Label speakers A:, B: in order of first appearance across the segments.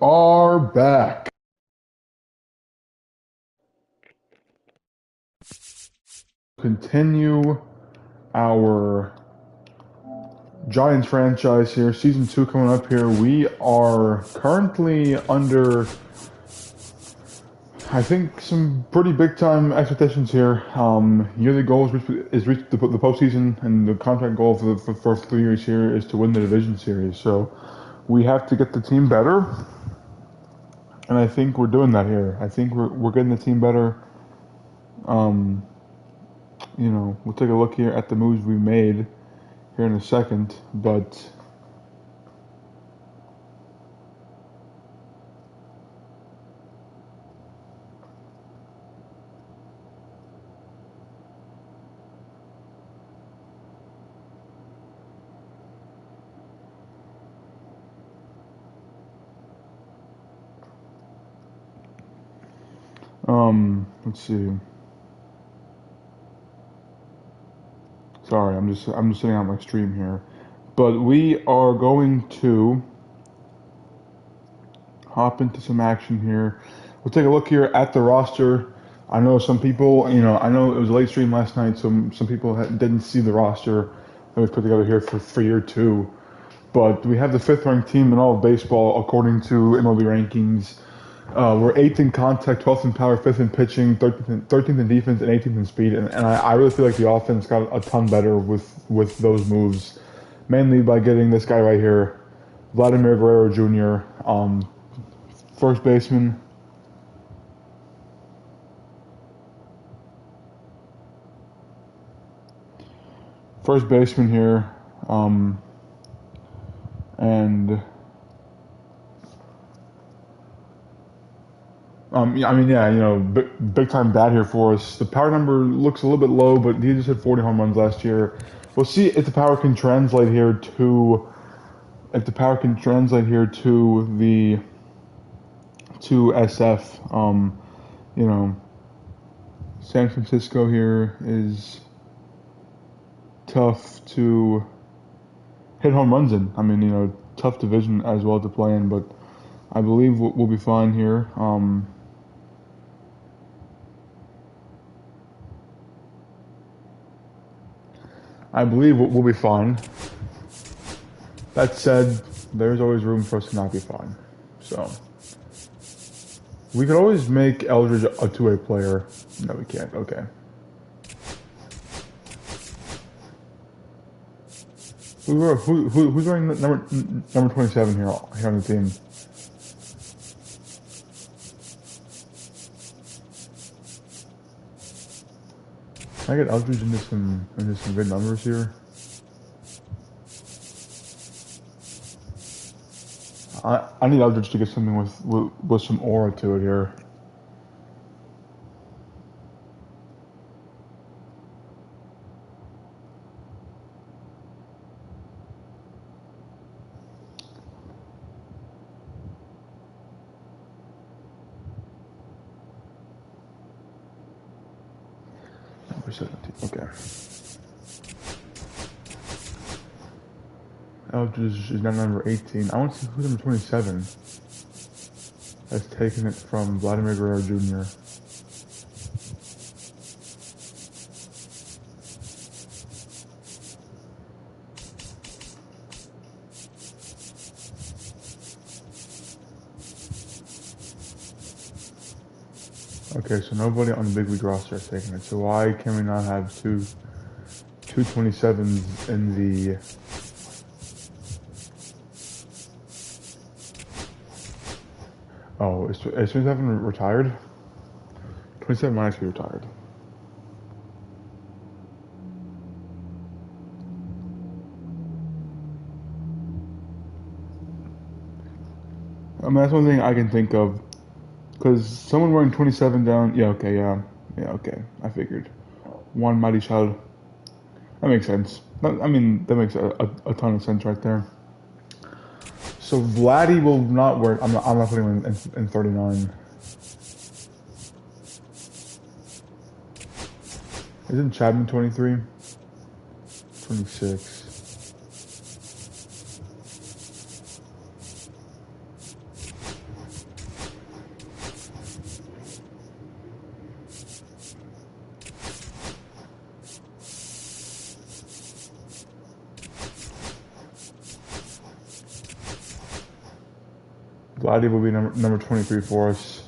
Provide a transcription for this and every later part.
A: are back. Continue our Giants franchise here. Season 2 coming up here. We are currently under, I think, some pretty big time expectations here. Yearly goal is reach the postseason, and the contract goal for the first 3 years here is to win the division series. So we have to get the team better, and I think we're doing that here. I think we're getting the team better. We'll take a look here at the moves we made here in a second, but let's see. Sorry, I'm just sitting on my stream here, but we are going to hop into some action here. We'll take a look here at the roster. I know some people, I know it was a late stream last night, so some people didn't see the roster that we put together here for year 2. But we have the 5th ranked team in all of baseball according to MLB rankings. We're 8th in contact, 12th in power, 5th in pitching, 13th in defense, and 18th in speed. And I really feel like the offense got a ton better with those moves, mainly by getting this guy right here, Vladimir Guerrero Jr., first baseman. First baseman here, and big time bat here for us. The power number looks a little bit low, but he just hit 40 home runs last year. We'll see if the power can translate here to SF. San Francisco here is tough to hit home runs in. Tough division as well to play in, but I believe we'll be fine here. I believe we'll be fine. That said, there's always room for us to not be fine. So we could always make Eldridge a two-way player. No, we can't. Okay. Who's wearing number 27 here on the team? Can I get Eldridge into some good numbers here? I need Eldridge to get something with some aura to it here. Okay. Eldridge is now number 18. I want to see who's number 27. That's taking it from Vladimir Guerrero Jr. Okay, so nobody on the big league roster is taking it. So why can we not have two 27s in the... Oh, is 27 retired? 27 might actually be retired. That's one thing I can think of. Because someone wearing 27 down... Yeah, okay. I figured. One mighty child. That makes sense. That makes a ton of sense right there. So Vladdy will not wear... I'm not putting him in 39. Isn't Chapman 23? 26. Vladdy will be number 23 for us.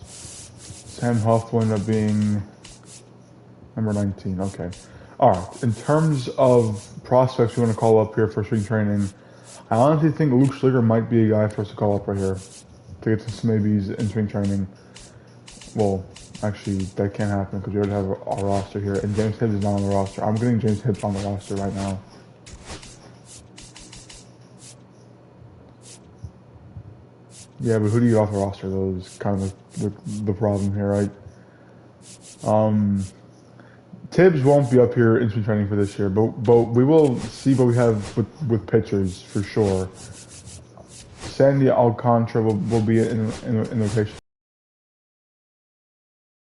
A: Sam Huff will end up being number 19. Okay. All right. In terms of prospects we want to call up here for spring training, I honestly think Luke Schliger might be a guy for us to call up right here to get some maybes in spring training. Well, actually, that can't happen because we already have our roster here, and James Hibbs is not on the roster. I'm getting James Hibbs on the roster right now. Yeah, but who do you get off the roster, though, is kind of the problem here, right? Tibbs won't be up here in spring training for this year, but we will see what we have with pitchers for sure. Sandy Alcantara will be in rotation.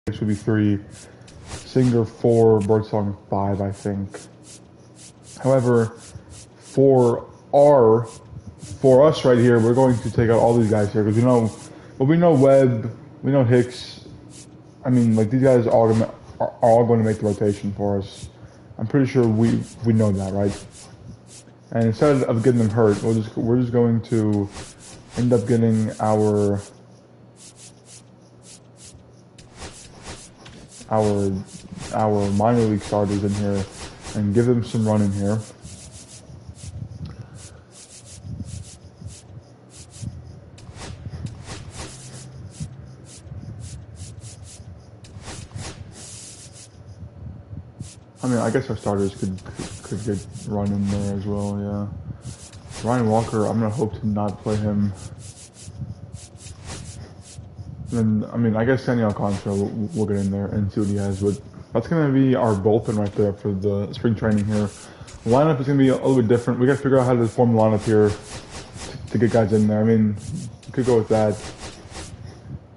A: This will be 3. Singer 4, Birdsong 5, I think. However, for us right here, we're going to take out all these guys here because we know Webb, we know Hicks. I mean, like these guys are all going to make the rotation for us. I'm pretty sure we know that, right? And instead of getting them hurt, we're just going to end up getting our minor league starters in here and give them some run in here. I mean, I guess our starters could get run in there as well, yeah. Ryan Walker, I'm gonna hope to not play him. And I mean, I guess Sandy Alcantara will get in there and see what he has, but that's gonna be our bullpen right there for the spring training here. The lineup is gonna be a little bit different. We gotta figure out how to form the lineup here to get guys in there. I mean, we could go with that.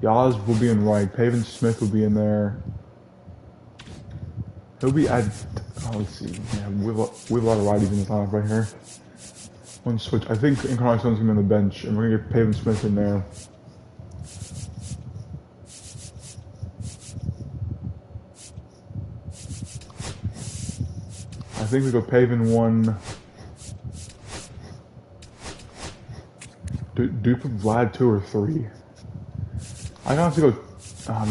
A: Yaz will be in right. Pavin Smith will be in there. He'll be at, let's see, yeah, we have a lot of righties in this lineup right here. One switch. I think Encarnacion's gonna be on the bench, and we're gonna get Pavin Smith in there. I think we go Pavin 1. Do you put Vlad 2 or 3? I can honestly go, I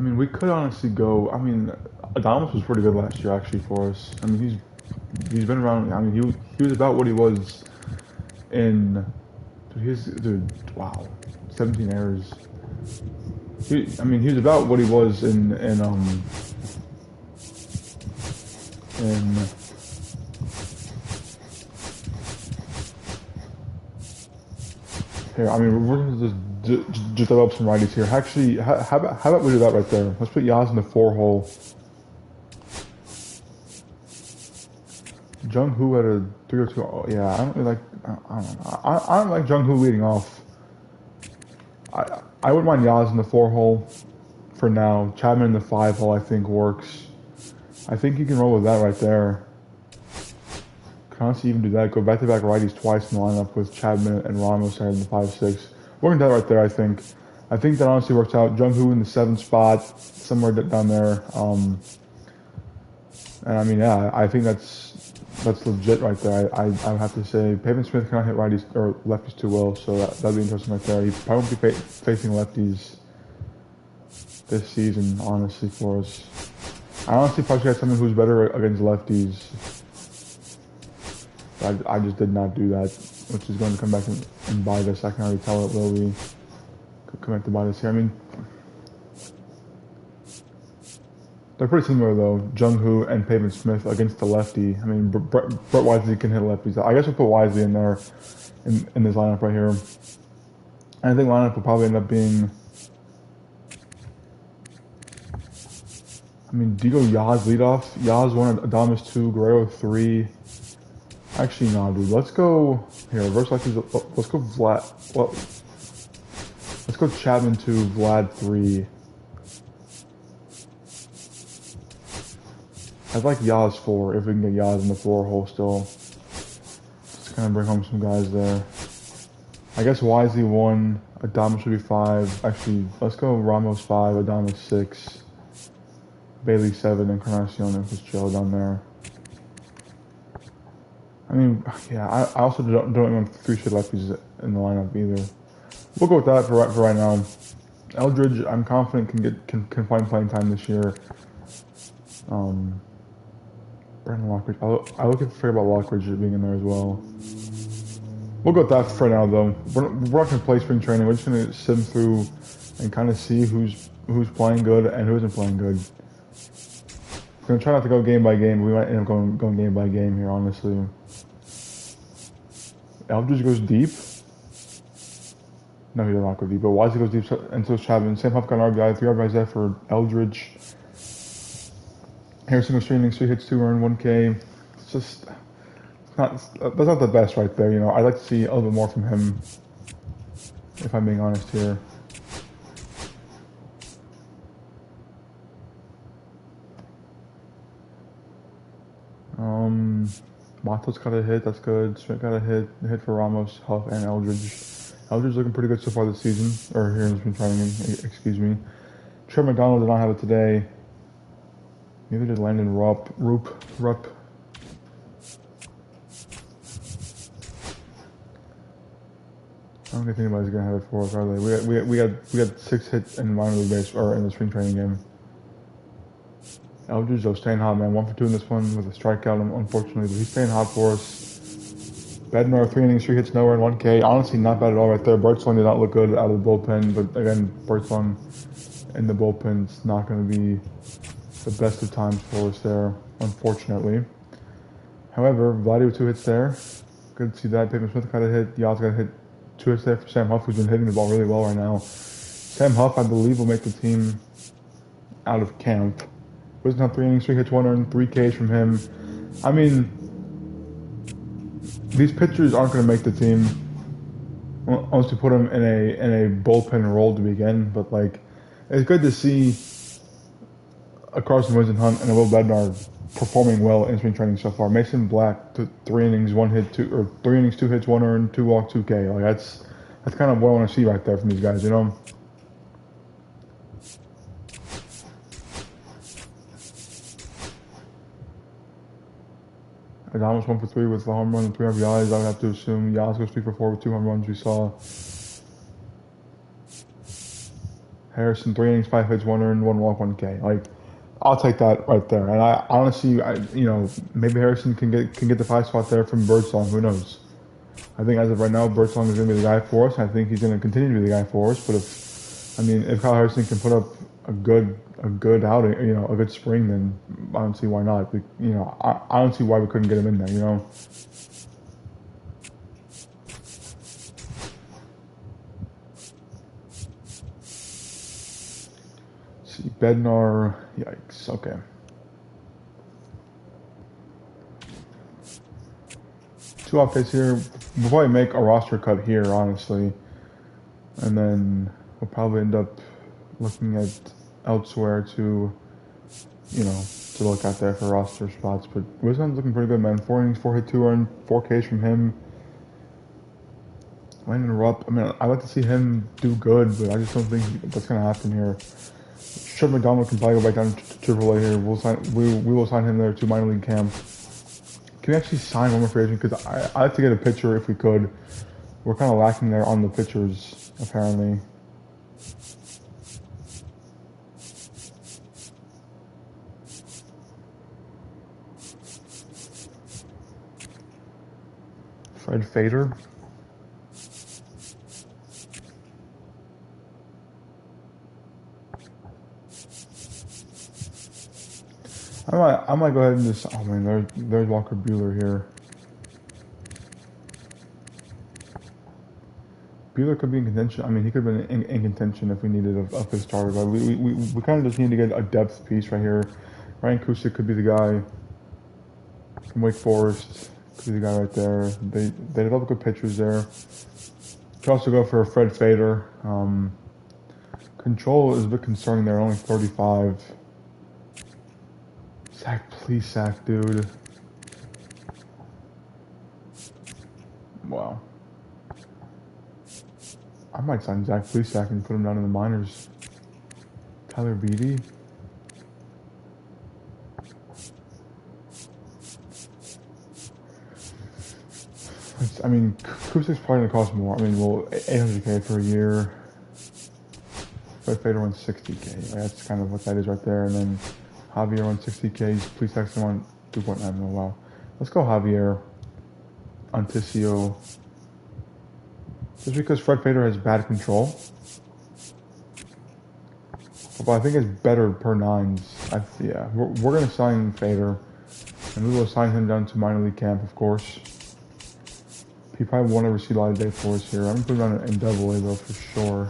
A: mean, we could honestly go. I mean, Adames was pretty good last year, actually, for us. I mean, he's been around. I mean, he was about what he was in. Dude, wow, 17 errors. He was about what he was in here. I mean, we're gonna just develop some righties here. Actually, how about we do that right there? Let's put Yaz in the 4 hole. Jung Hoo at a 3 or 2. Oh, yeah, I don't really like. I don't know. I don't like Jung Hoo leading off. I wouldn't mind Yaz in the 4 hole for now. Chapman in the 5 hole, I think, works. I think you can roll with that right there. Can honestly even do that. Go back-to-back righties twice in the lineup with Chapman and Ramos in the 5-6. We're going to that right there, I think. I think that honestly works out. Jung Hoo in the 7th spot, somewhere down there. And I mean, yeah, I think that's legit right there. I would have to say Pavin Smith cannot hit righties or lefties too well, so that'd be interesting right there. He probably won't be facing lefties this season, honestly, for us. I honestly probably got someone who's better against lefties. I just did not do that, which is going to come back and bite us. I can already tell it will be. Could come back to bite us here. I mean, they're pretty similar though, Jung Hoo and Pavin Smith against the lefty. I mean, Brett Wisely can hit lefties. I guess we'll put Wisely in there in this lineup right here. And I think lineup will probably end up being. I mean, do you go Yaz leadoff? Yaz 1, Adames 2, Guerrero 3. Actually, no, dude. Let's go here. Reverse lefties. Let's go Vlad. Well, let's go Chapman 2, Vlad 3. I'd like Yaz 4 if we can get Yaz in the 4 hole still. Just kind of bring home some guys there. I guess Wisely 1, Adames should be 5. Actually, let's go Ramos 5, Adames 6, Bailey 7, and Encarnacion and Fitzgerald down there. I mean, yeah, I also don't want three straight lefties in the lineup either. We'll go with that for right now. Eldridge, I'm confident can find playing time this year. Um, Brandon Lockridge, I look at forget about Lockridge being in there as well. We'll go with that for now, though. We're not gonna play spring training. We're just gonna sim through and kind of see who's playing good and who isn't playing good. We're gonna try not to go game by game. But we might end up going game by game here, honestly. Eldridge goes deep. No, he does not go deep. But Wisely goes deep, and so is Chapman. Sam Huff got an RBI, 3 RBIs there for Eldridge. Harrison goes 3 innings, 3 hits, 2 earned, 1K. It's just that's not the best right there. You know, I'd like to see a little bit more from him. If I'm being honest here. Matos got a hit, that's good. Smith got a hit for Ramos, Huff, and Eldridge. Eldridge looking pretty good so far this season, or here in spring training, excuse me. Trey McDonald did not have it today. Neither did Landon Rupp. I don't think anybody's gonna have it for us, are they? We got 6 hits in minor league base or in the spring training game. Eldridge though staying hot, man. 1 for 2 in this one with a strikeout, unfortunately, but he's staying hot for us. Bednar, 3 innings, 3 hits, nowhere, and 1K. Honestly, not bad at all right there. Birdsong did not look good out of the bullpen, but again, Birdsong in the bullpen is not going to be the best of times for us there, unfortunately. However, Vladdy with 2 hits there. Good to see that. Peyton Smith got a hit. Yaz got a hit. 2 hits there for Sam Huff, who's been hitting the ball really well right now. Sam Huff, I believe, will make the team out of camp. Wisdom had 3 innings, 3 hits, 1 earned, 3 Ks from him. I mean, these pitchers aren't going to make the team unless you put them in a bullpen role to begin. But like, it's good to see a Carson Wisenhunt and a Will Bednar performing well in spring training so far. Mason Black, 3 innings, 1 hit, 3 innings, 2 hits, 1 earned, 2 walks, 2 K. Like that's kind of what I want to see right there from these guys, you know. Adames 1 for 3 with the home run and 3 RBIs. I would have to assume Yaz goes 3 for 4 with 2 home runs. We saw Harrison 3 innings, 5 hits, 1 earned, 1 walk, 1K. Like, I'll take that right there. And I honestly, you know, maybe Harrison can get the 5 spot there from Birdsong. Who knows? I think as of right now, Birdsong is going to be the guy for us. I think he's going to continue to be the guy for us. But if Kyle Harrison can put up a good outing, you know, a good spring, then I don't see why not. But, you know, I don't see why we couldn't get him in there, you know. Let's see, Bednar, yikes, okay. Two off days here. We'll probably make a roster cut here, honestly. And then we'll probably end up looking at elsewhere to, you know, to look out there for roster spots. But Wiscon's looking pretty good, man. 4 innings, 4 hit, 2 earned, 4 Ks from him. Landon Rupp, I mean, I'd like to see him do good, but I just don't think that's going to happen here. Trey McDonald can probably go back down to AAA here. We will sign him there to minor league camp. Can we actually sign one more free agent? Because I'd like to get a pitcher if we could. We're kind of lacking there on the pitchers, apparently. Fred Fader. I might go ahead and just. Oh man, there's Walker Buehler here. Buehler could be in contention. I mean, he could have been in contention if we needed a fifth starter. But we kind of just need to get a depth piece right here. Ryan Kusick could be the guy from Wake Forest. Could be the guy right there. They develop good pitchers there. Could also go for a Fred Fader. Control is a bit concerning there. Only 35. Zach, please, Zach, dude. Wow. I might sign Zach Plesac and put him down in the minors. Tyler Beatty. I mean, Kusik's probably gonna cost more. I mean, well, 800K per year. Fred Fader wants 60K. That's kind of what that is right there. And then Javier wants 60K. Please text him on 2.9 mil. Wow. Let's go Javier. Anticio. Just because Fred Fader has bad control. But I think it's better per nines. Yeah, we're going to sign Fader. And we will sign him down to minor league camp, of course. He probably won't ever see light of day for us here. I'm going to put him down in double A, though, for sure.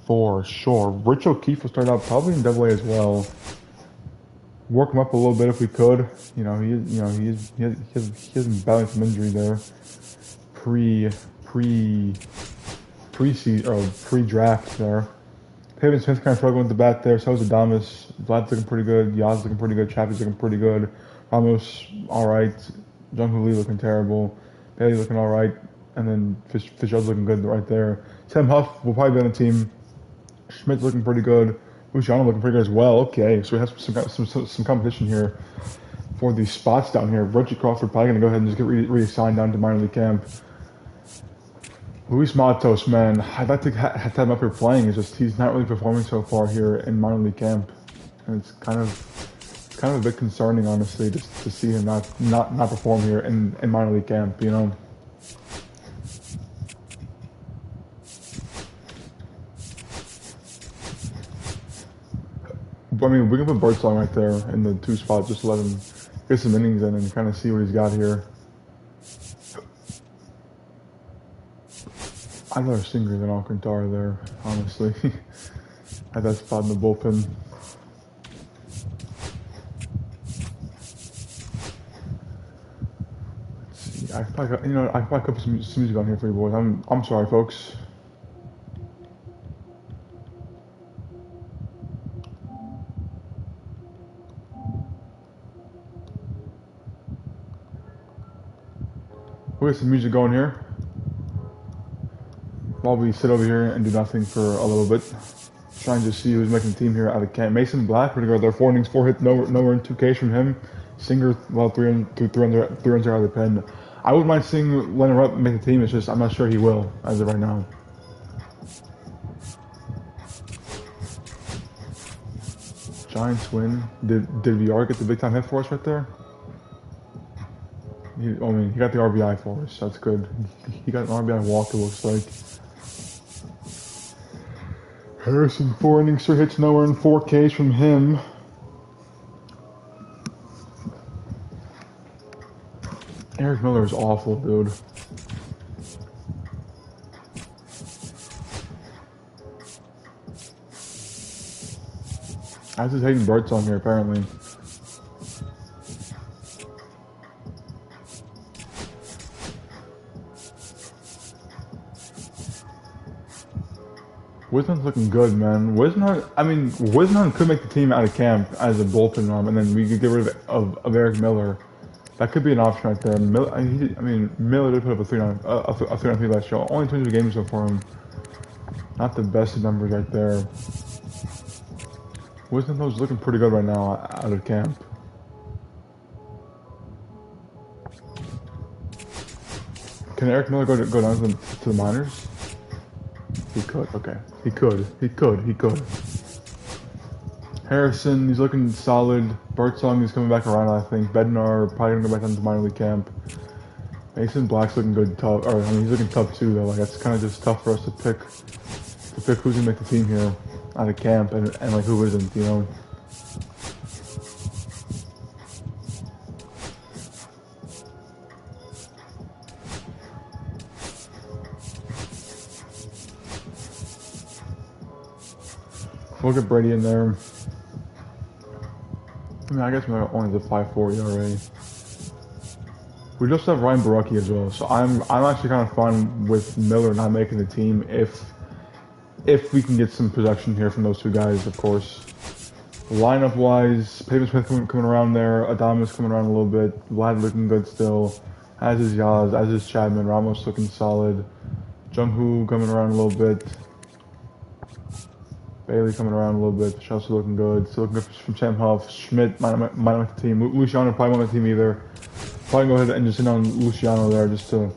A: For sure. Rich O'Keefe will start out probably in double A as well. Work him up a little bit if we could. You know, he has been battling some injury there. Pre-draft there. Pavin Smith kind of struggling with the bat there. So is Adames. Vlad's looking pretty good. Yaz looking pretty good. Chappie's looking pretty good. Ramos, alright. Jungwoo Lee looking terrible. Bailey looking alright. And then Fitzgerald's looking good right there. Tim Huff will probably be on the team. Schmidt's looking pretty good. Luciano looking pretty good as well. Okay, so we have some competition here for these spots down here. Reggie Crawford probably going to go ahead and just get reassigned down to minor league camp. Luis Matos, man, I'd like to have him up here playing. It's just he's not really performing so far here in minor league camp, and it's kind of a bit concerning, honestly, just to see him not perform here in minor league camp. You know. I mean, we can put Birdsong right there in the 2 spot, just to let him get some innings in and kind of see what he's got here. I'd rather Singer than Alcantara there, honestly. At that spot in the bullpen. Let's see. I probably could put some music on here for you boys. I'm sorry, folks. We'll get some music going here while we sit over here and do nothing for a little bit. Trying to see who's making the team here out of camp. Mason Black, pretty good there. 4 innings, 4 hits, nowhere in 2Ks from him. Singer, well, 3 runs out of the pen. I wouldn't mind seeing Leonard Rupp make the team. It's just I'm not sure he will as of right now. Giants win. Did VR get the big time hit for us right there? He got the RBI for us. That's good. He got an RBI walk, it looks like. Harrison, 4 innings, 3 hits, nowhere in 4Ks from him. Eric Miller is awful, dude. I was just hating Birdsong here, apparently. Wisnan's looking good, man. Wisnan could make the team out of camp as a bullpen arm, and then we could get rid of Eric Miller. That could be an option right there. Miller did put up a 3-3 last year. Only 22 games so for him. Not the best of numbers right there. Wisnan was looking pretty good right now out of camp. Can Eric Miller go down to the minors? He could, okay. He could. Harrison, he's looking solid. Birdsong is coming back around, I think. Bednar probably gonna go back down to minor league camp. Mason Black's looking good, tough. He's looking tough too, though. Like that's kind of just tough for us to pick who's gonna make the team here out of camp and like who isn't, you know. We'll get Brady in there. I guess we're only the 5.4 ERA. We just have Ryan Baraki as well, so I'm actually kind of fine with Miller not making the team if we can get some production here from those 2 guys, of course. Lineup wise, Pavin Smith coming around there, Adames coming around a little bit, Vlad looking good still, as is Yaz, as is Chapman, Ramos looking solid, Jungwoo coming around a little bit. Bailey coming around a little bit. Chelsea looking good. Still looking good from Sam Huff. Schmidt might not make the team. Luciano probably won't make the team either. probably go ahead and just send on Luciano there just to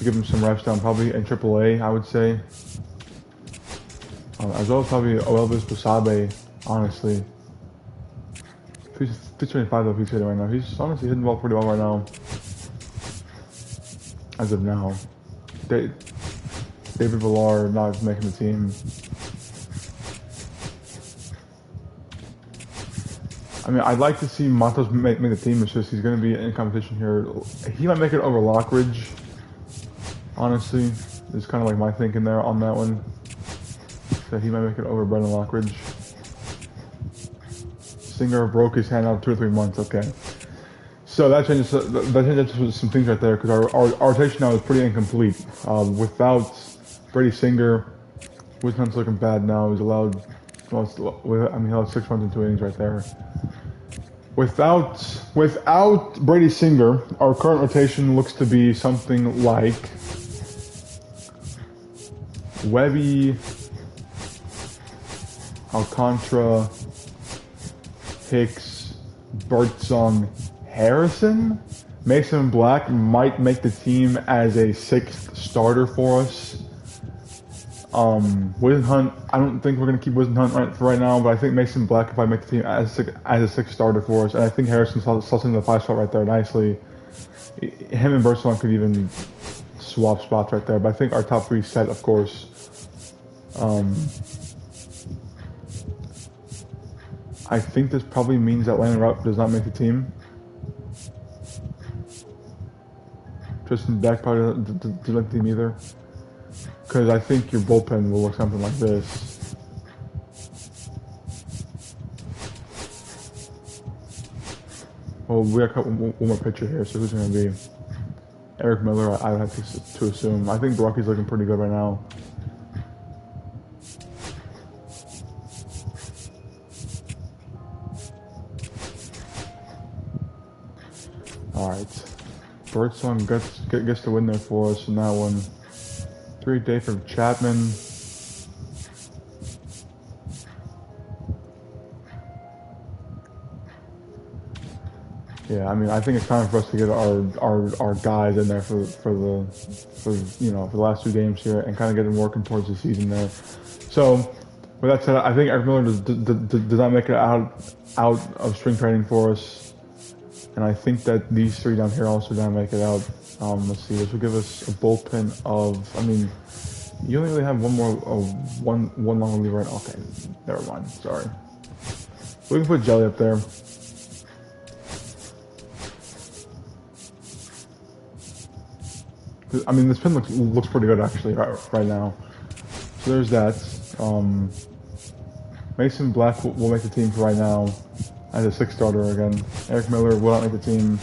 A: give him some reps down, probably in AAA, I would say. As well as probably Elvis Basabe, honestly. He's 25 though, he's hitting right now. He's honestly hitting the ball pretty well right now. As of now. David Villar not making the team. I mean, I'd like to see Matos make the team. It's just he's going to be in competition here. He might make it over Lockridge. Honestly, it's kind of like my thinking there on that one. That he might make it over Brendan Lockridge. Singer broke his hand out 2 or 3 months. Okay, so that changes some things right there because our rotation now is pretty incomplete. Without Brady Singer, Wisconsin's looking bad now. He's allowed. Well, I mean, he allowed 6 runs in 2 innings right there. Without Brady Singer, our current rotation looks to be something like Webby, Alcantara, Hicks, Birdsong, Harrison. Mason Black might make the team as a 6th starter for us. Wisenhunt, I don't think we're going to keep Wisenhunt right now, but I think Mason Black could probably make the team as a 6th starter for us. And I think Harrison slots into the 5 spot right there nicely. Him and Birdsong could even swap spots right there, but I think our top 3 set, of course. I think this probably means that Landon Rupp does not make the team. Tristan Beck probably doesn't make the team either. Because I think your bullpen will look something like this. Well, we got one more pitcher here, so who's it going to be? Eric Miller, I would have to assume. I think Brocky's looking pretty good right now. Alright. Birdsong gets the win there for us in that one. 3-day for Chapman. Yeah, I mean, I think it's time for us to get our guys in there for the last 2 games here and kind of get them working towards the season there. So, with that said, I think Eric Miller does not make it out of spring training for us, and I think that these 3 down here also don't make it out. Let's see, this will give us a bullpen of, I mean, you only really have one long reliever right. Okay, never mind, sorry. We can put Jelly up there. I mean, this pin looks pretty good actually right now. So there's that. Mason Black will make the team for right now as a 6th starter again. Eric Miller will not make the team.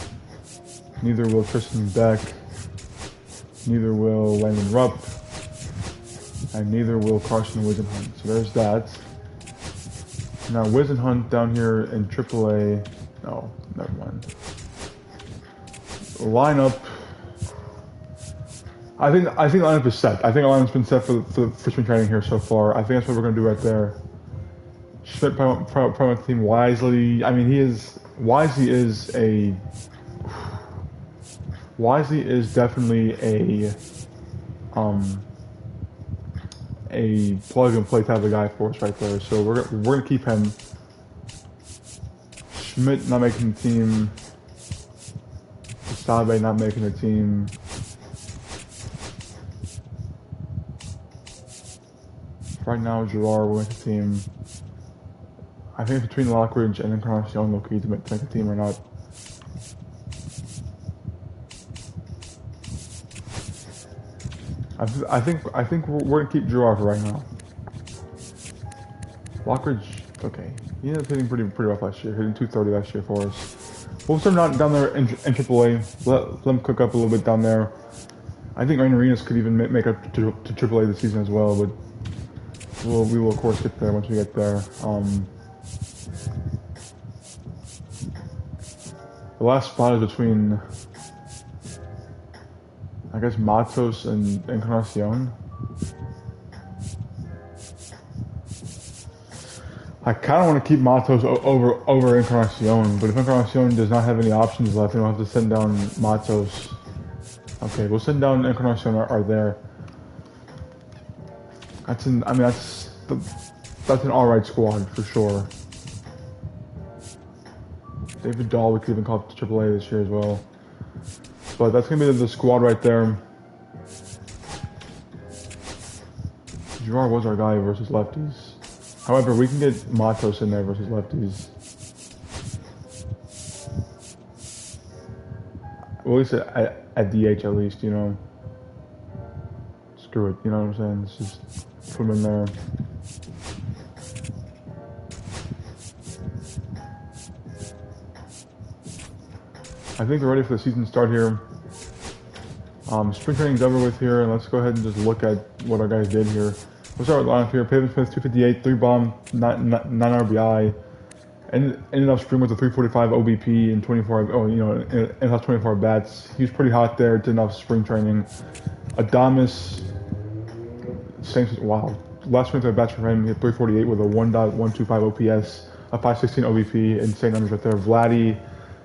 A: Neither will Tristan Beck. Neither will Landon Rupp. And neither will Carson Wisenhunt. So there's that. Now Wisenhunt down here in AAA. No, never mind. Lineup. I think lineup is set. I think our lineup's been set for spring training here so far. I think that's what we're gonna do right there. Schmidt probably the team Wisely. I mean, Wisely is definitely a plug and play type of guy for us right there. So we're gonna keep him. Schmidt not making the team. Sabe not making the team. Right now, Gerard will make the team. I think between Lockridge and Encarnacion, low key to make the team or not. I think we're gonna keep Gerard for right now. Lockridge, okay, he ended up hitting pretty rough last year, hitting 230 last year for us. We'll start down there in AAA. Let them cook up a little bit down there. I think Rain Arenas could even make up to AAA this season as well, but. We will of course get there once we get there. The last spot is between, I guess, Matos and Encarnacion. I kind of want to keep Matos over Encarnacion, but if Encarnacion does not have any options left, then we'll have to send down Matos. Okay, we'll send down Encarnacion are there. That's an, I mean, that's an alright squad for sure. David Dahl, we could even call up to AAA this year as well. But that's gonna be the squad right there. Girard was our guy versus lefties. However, we can get Matos in there versus lefties. Well, at least at DH at least, you know. Screw it, you know what I'm saying? Let's just put him in there. I think we're ready for the season start here. Spring training's over with here, and let's go ahead and just look at what our guys did here. We'll start with lineup here. Pavin Smith, 258, 3 bomb, 9 RBI, and ended up spring with a 345 OBP and 24. Oh, you know, and has 24 bats. He was pretty hot there. Did enough spring training. Adames, same. Wow, last spring at bats for him. He hit 348 with a 1.125 OPS, a 516 OBP. Insane numbers right there. Vladdy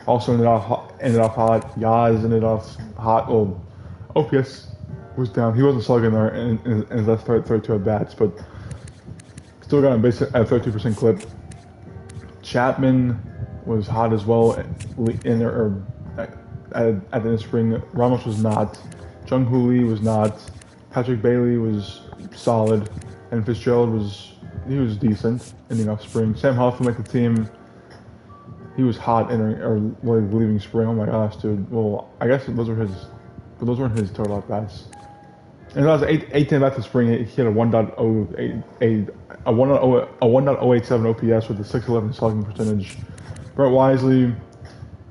A: also ended off hot. Yaz ended off hot. Well, OPS was down. He wasn't slugging there in his last 32 at bats, but still got him basically at a 32% clip. Chapman was hot as well in there, or at the end of spring. Ramos was not. Jung Hoo Lee was not. Patrick Bailey was solid, and Fitzgerald was decent ending off spring. Sam Hoffman made the team. He was hot leaving spring. Oh my gosh, dude. Well, I guess those weren't his total at bats. And that was 18 bats in spring. He had a 1.087 OPS with a 611 slugging percentage. Brett Wisely,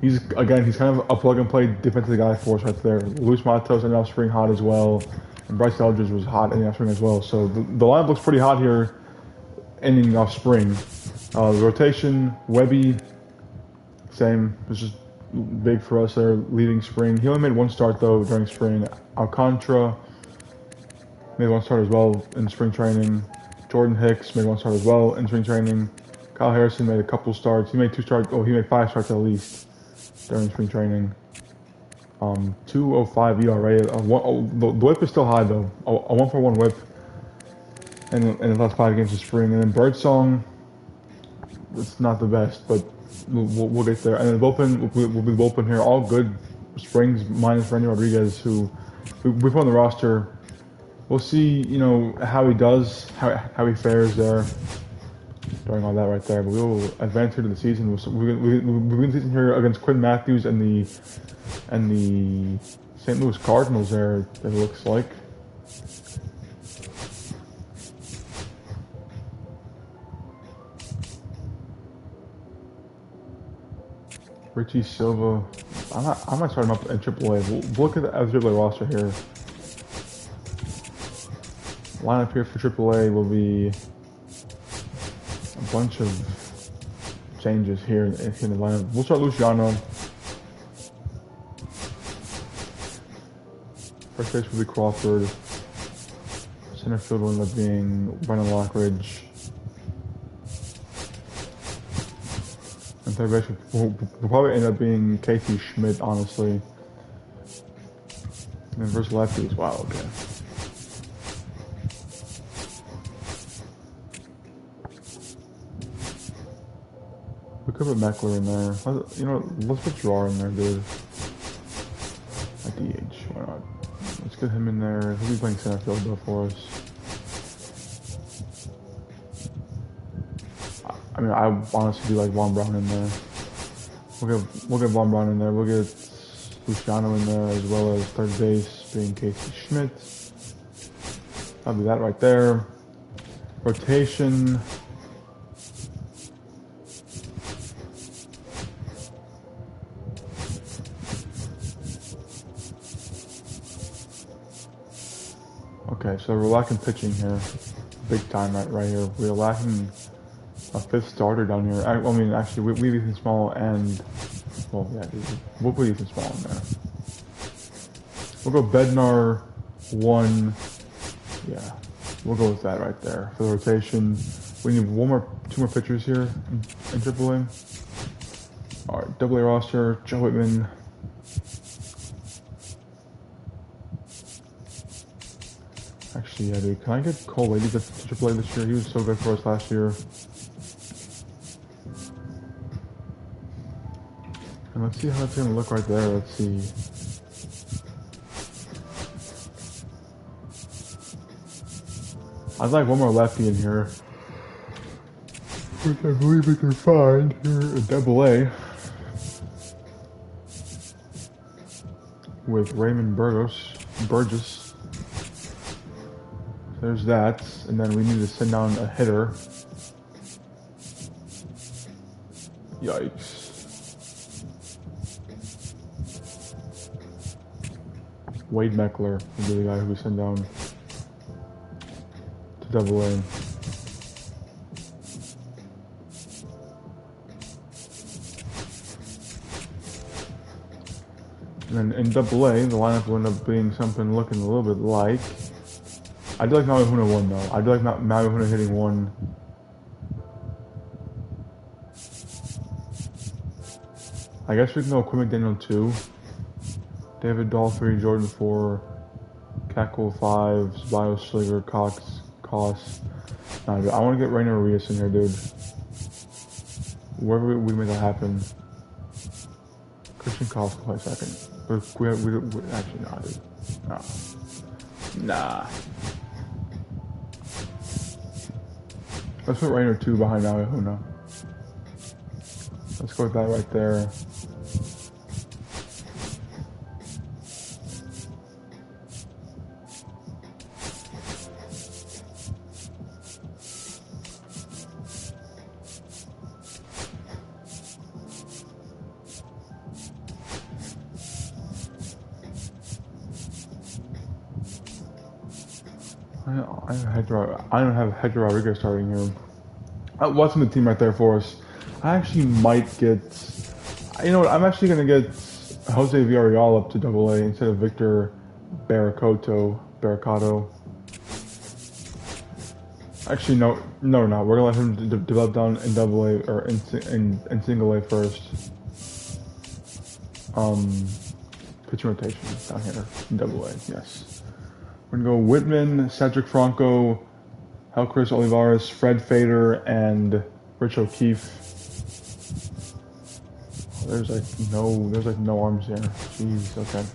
A: he's kind of a plug and play defensive guy for us right there. Luis Matos ended off spring hot as well, and Bryce Eldridge was hot ending off spring as well. So the lineup looks pretty hot here, ending off spring. The rotation, Webby, same. It's just big for us there, leading spring. He only made one start though during spring. Alcantara made one start as well in spring training. Jordan Hicks made one start as well in spring training. Kyle Harrison made a couple starts. He made 2 starts. Oh, he made 5 starts at least during spring training. 2.05 ERA. The whip is still high though. A 1-for-1 whip in the last 5 games of spring. And then Birdsong, it's not the best, but we'll get there. And then bullpen, we'll be bullpen here. All good springs minus Randy Rodriguez, who we put on the roster. We'll see, you know, how he does, how he fares there during all that right there. But we will advance here to the season. We'll begin the season here against Quinn Matthews and the St. Louis Cardinals there, it looks like. Richie Silva, I might start him up in AAA. We'll look at the AAA roster here. Lineup here for AAA will be a bunch of changes here in the lineup. We'll start Luciano. First base will be Crawford. Center field will end up being Brennan Lockridge. And third base will probably end up being Casey Schmidt, honestly. And then versus lefties, wow, okay. We could put Meckler in there. You know, let's put Girard in there, dude. At DH, why not? Let's get him in there. He'll be playing center field though for us. I mean, I honestly do like Von Braun in there. We'll get Von Braun in there. We'll get Luciano in there, as well as third base being Casey Schmidt. That'll be that right there. Rotation. Okay, so we're lacking pitching here. Big time right here. We're lacking a 5th starter down here. I mean, actually, we have Ethan Small and... Well, yeah, we'll put Ethan Small in there. We'll go Bednar 1. Yeah, we'll go with that right there. For the rotation, We need two more pitchers here in AAA. All right, AA roster, Joe Whitman. Actually, yeah, dude. Can I get Cole Lady to AAA this year? He was so good for us last year. And let's see how it's gonna look right there. Let's see. I'd like one more lefty in here, which I believe we can find here at AA with Raymond Burgess. There's that, and then we need to send down a hitter. Yikes. Wade Meckler will be the guy who we send down to AA. And then in AA, the lineup will end up being something looking a little bit like. I do like Maui Huna 1 though. I do like Maui Huna hitting 1. I guess we can go Quinn McDaniel 2. David Dahl 3, Jordan 4, Cackle 5, Bio Sliger, Cox. Nah, dude, I want to get Rainer Arias in here, dude. Wherever we make that happen. Christian Cox will play second. But we actually, nah, dude. Nah. Let's put Rainer 2 behind Maui Huna. Let's go with that right there. I don't have Hector Rodriguez starting here. Watching the team right there for us. I actually might get, you know what, I'm actually going to get Jose Villarreal up to AA instead of Victor Barracato. Actually, no, we're going to let him develop down in AA or in single A first. Pitching rotation down here in AA, yes. We're going to go Whitman, Cedric Franco, Helcris Olivares, Fred Fader, and Rich O'Keefe. There's like no arms here. Jeez, okay.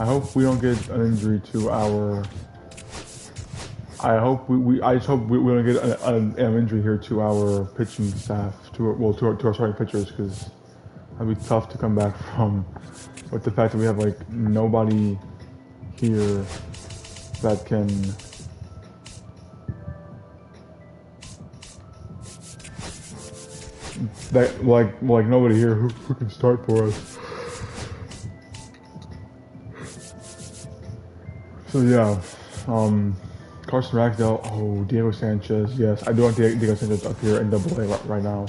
A: I hope we don't get an injury to our. I just hope we don't get an injury here to our pitching staff, to our starting pitchers, because that'd be tough to come back from. With the fact that we have like nobody here that can. That like nobody here who can start for us. So yeah, Carson Ragsdale, Diego Sanchez, yes, I do want Diego Sanchez up here in AA right now.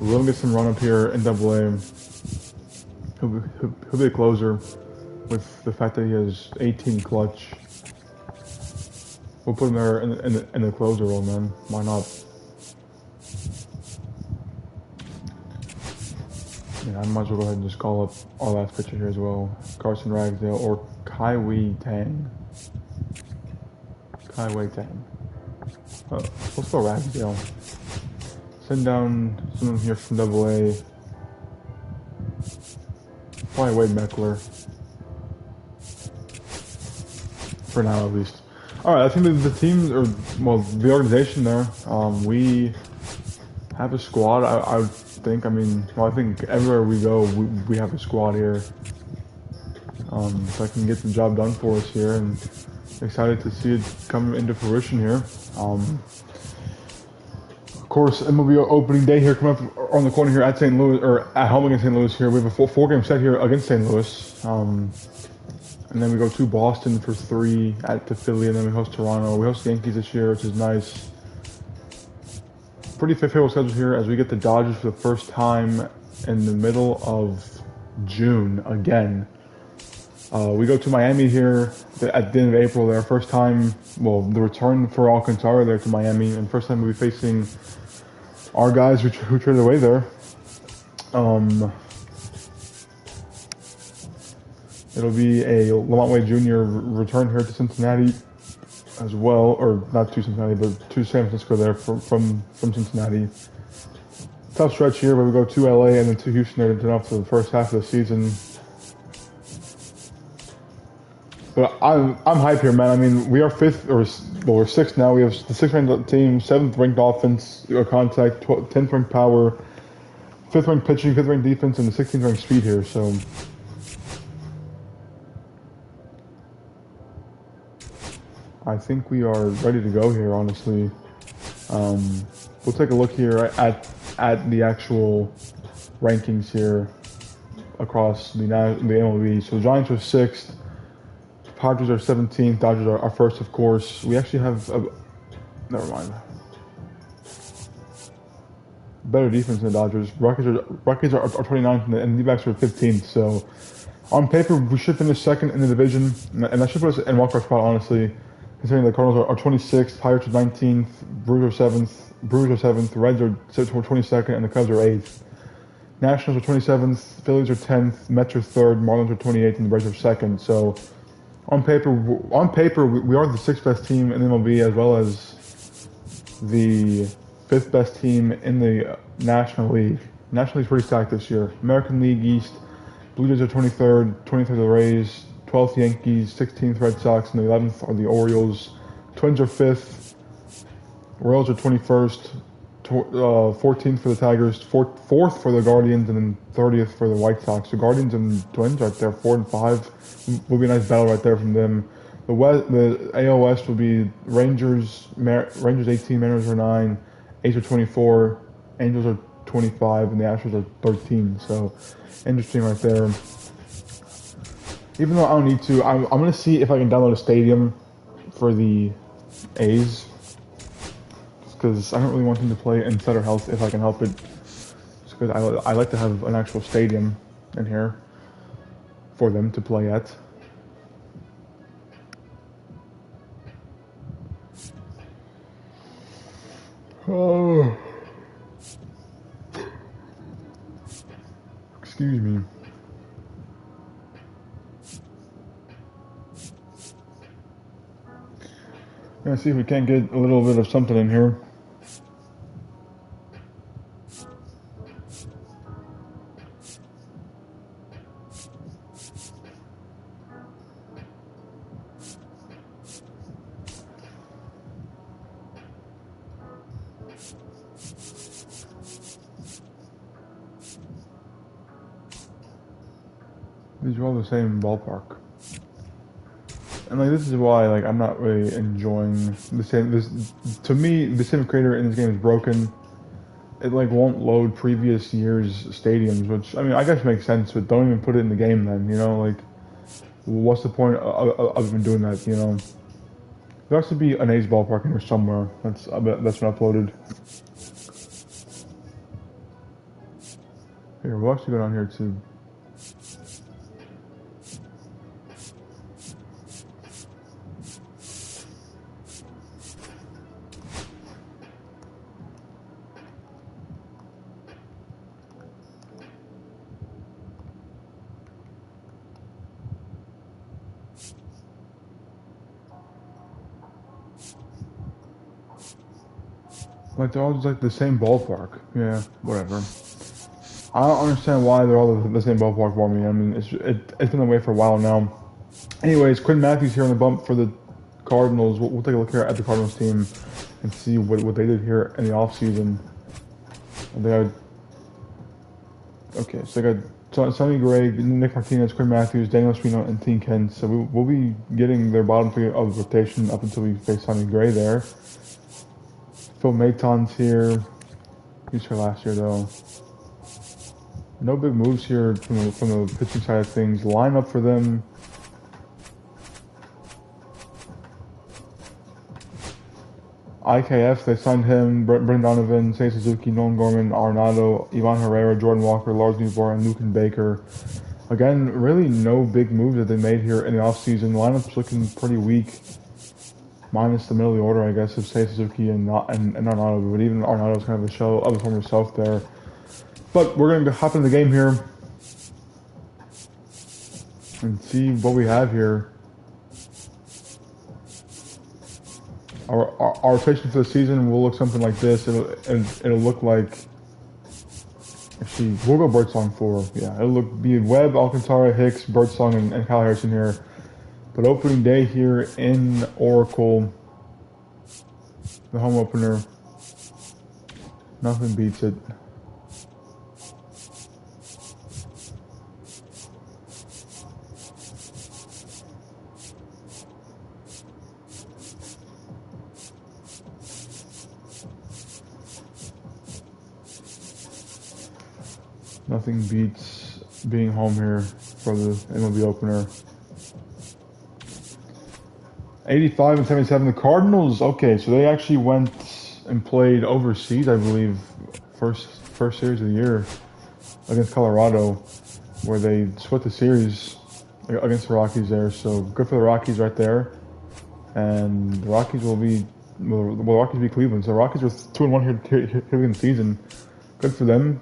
A: We'll get some run up here in AA. He'll be a closer with the fact that he has 18 clutch. We'll put him there in the closer role, man. Why not? Yeah, I might as well go ahead and just call up our last pitcher here as well. Carson Ragsdale or Kai Wei Tang. Let's go Ragsdale. Send down someone here from AA. Probably Wade Meckler. For now, at least. Alright, I think the team, or, well, the organization there, we have a squad, I would think. I mean, well, I think everywhere we go, we have a squad here. So I can get the job done for us here, and excited to see it come into fruition here. Of course, MLB opening day here coming up on the corner here at St. Louis, or at home against St. Louis here. We have a four game set here against St. Louis. And then we go to Boston for 3 at the Philly, and then we host Toronto. We host the Yankees this year, which is nice. Pretty favorable schedule here as we get the Dodgers for the first time in the middle of June again. We go to Miami here at the end of April. Their first time, well, the return for Alcantara there to Miami, and first time we'll be facing our guys who traded away there. It'll be a Lamont Wade Jr. return here to Cincinnati as well, or not to Cincinnati, but to San Francisco there from Cincinnati. Tough stretch here, but we go to LA and then to Houston there to turn off for the first half of the season. But I'm hype here, man. I mean, we are fifth, or well, we're sixth now. We have the sixth ranked team, seventh ranked offense contact, 10th ranked power, fifth ranked pitching, fifth ranked defense, and the 16th ranked speed here. So I think we are ready to go here, honestly. We'll take a look here at the actual rankings here across the MLB. So the Giants are sixth. Padres are 17th. Dodgers are first, of course. We actually have never mind. Better defense than the Dodgers. Rockies are 29th and the D-backs are 15th. So on paper, we should finish second in the division, and that should put us in wildcard spot, honestly. Considering the Cardinals are 26th, Pirates are 19th, Brewers are 7th, Reds are 22nd, and the Cubs are 8th. Nationals are 27th, Phillies are 10th, Mets are 3rd, Marlins are 28th, and the Braves are 2nd. So on paper, we are the 6th best team in the MLB, as well as the 5th best team in the National League. National League's pretty stacked this year. American League East, Blue Jays are 23rd, 23rd are the Rays, 12th Yankees, 16th Red Sox, and the 11th are the Orioles. Twins are 5th, Royals are 21st, 14th for the Tigers, 4th for the Guardians, and then 30th for the White Sox. The Guardians and Twins right there, 4 and 5. Will be a nice battle right there from them. The AL West will be Rangers 18, Mariners are 9, A's are 24, Angels are 25, and the Astros are 13. So interesting right there. Even though I don't need to, I'm going to see if I can download a stadium for the A's. Because I don't really want them to play in Sutter Health if I can help it. Just because I like to have an actual stadium in here for them to play at. Oh. Excuse me. Let's see if we can't get a little bit of something in here. These are all the same ballpark. And like this is why like I'm not really enjoying to me the sim creator in this game is broken. It like won't load previous year's stadiums, which I mean I guess makes sense, but don't even put it in the game then, you know, like what's the point of even doing that, you know? There has to be an A's ballpark in here somewhere. That's been uploaded. Here, we'll actually go down here to like they're all just like the same ballpark. Yeah, whatever. I don't understand why they're all the same ballpark for me. I mean, it's been away for a while now. Anyways, Quinn Matthews here on the bump for the Cardinals. We'll take a look here at the Cardinals team and see what they did here in the offseason. They got Sonny Gray, Nick Martinez, Quinn Matthews, Daniel Espino, and Teen Kent. So we'll be getting their bottom three of the rotation up until we face Sonny Gray there. Phil Maton's here. He's here last year though. No big moves here from the pitching side of things. Lineup for them. IKF, they signed him, Brendan Donovan, Seiya Suzuki, Nolan Gorman, Arenado, Ivan Herrera, Jordan Walker, Lars Newbar, and Lucan Baker. Again, really no big moves that they made here in the offseason. The lineup's looking pretty weak, minus the middle of the order, I guess, of Seiya Suzuki and Arnaudo. But even Arnado's kind of a shell of his former self there. But we're going to hop into the game here and see what we have here. Our rotation for the season will look something like this. It'll look like, actually, we'll go Birdsong 4. Yeah, it'll be Webb, Alcantara, Hicks, Birdsong, and Kyle Harrison here. But opening day here in Oracle, the home opener, nothing beats it. Nothing beats being home here for the MLB opener. 85 and 77. The Cardinals, okay, so they actually went and played overseas, I believe, first series of the year against Colorado, where they split the series against the Rockies there. So good for the Rockies right there. And the Rockies will be Cleveland. So the Rockies are 2-1 here in the season. Good for them.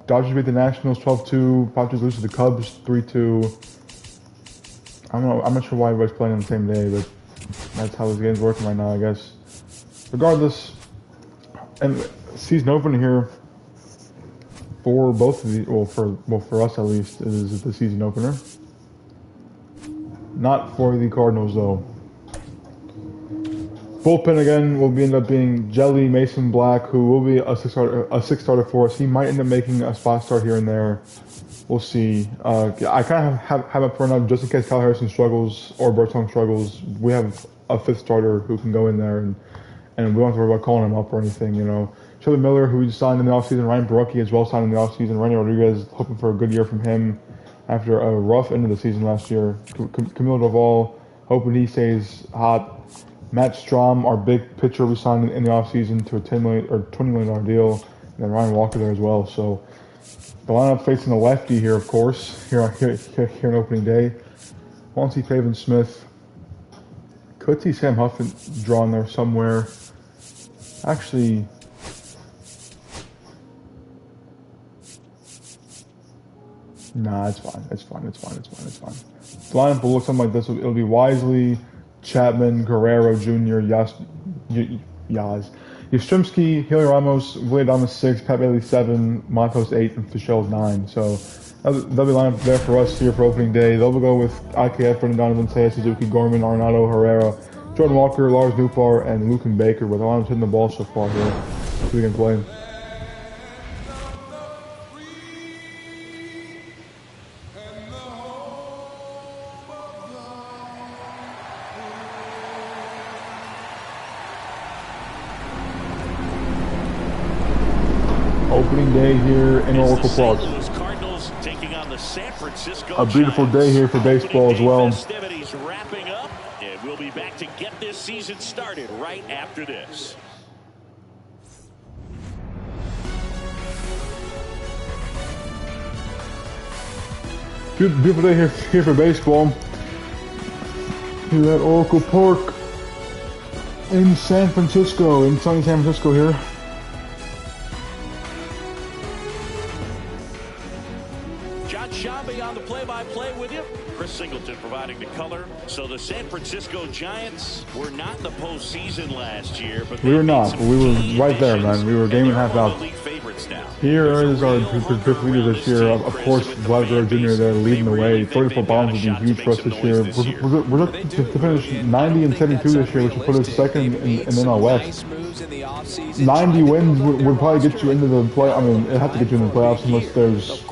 A: Dodgers beat the Nationals 12-2. Padres lose to the Cubs 3-2. I don't know. I'm not sure why everybody's playing on the same day, but that's how this game's working right now, I guess. Regardless, and season opener here for both of these, for us at least, is the season opener. Not for the Cardinals though. Bullpen again will end up being Jelly, Mason Black, who will be a six starter for us. He might end up making a spot start here and there. We'll see. I kind of have a plan up just in case Kyle Harrison struggles or Birdsong struggles. We have a fifth starter who can go in there, and we don't have to worry about calling him up or anything, you know. Shelby Miller, who we just signed in the offseason. Ryan Barucki as well signed in the offseason. Randy Rodriguez, hoping for a good year from him after a rough end of the season last year. Camilo Doval, hoping he stays hot. Matt Strom, our big pitcher, we signed in the offseason to a $10 million or $20 million deal. And then Ryan Walker there as well. So the lineup facing the lefty here, of course, here on opening day. Won't see Faven Smith. Could see Sam Huffman drawn there somewhere. Actually, nah, it's fine. It's fine. The lineup will look something like this. It'll be Wisely, Chapman, Guerrero Jr., Yastrzemski, Haley Ramos, Willie Adames 6, Pat Bailey 7, Matos 8, and Fischel 9. So that'll be lineup there for us here for opening day. They'll go with IKF, Brendan Donovan, Seiya Suzuki, Gorman, Arnaudo, Herrera, Jordan Walker, Lars Nootbaar, and Lucan Baker. With the lineup hitting the ball so far here, so we can play. Opening day here in Oracle Park. A beautiful day here for baseball as well.
B: Wrapping up, and we'll be back to get this season started right after this.
A: Beautiful day here for baseball. Here at Oracle Park in San Francisco, in sunny San Francisco here.
B: On the play-by-play with you, Chris Singleton providing the color. So the San Francisco Giants were not in the postseason last year, but
A: we were not. We were right there, man. We were a game and a half out. Here is our fifth leader this year. Of course, Vlad Guerrero Jr. there leading the way. 34 bombs would be huge for us this year. We're looking to finish 90 and 72 this year, which would put us second in NL West. 90 wins would probably get you into the play. I mean, it'd have to get you in the playoffs unless there's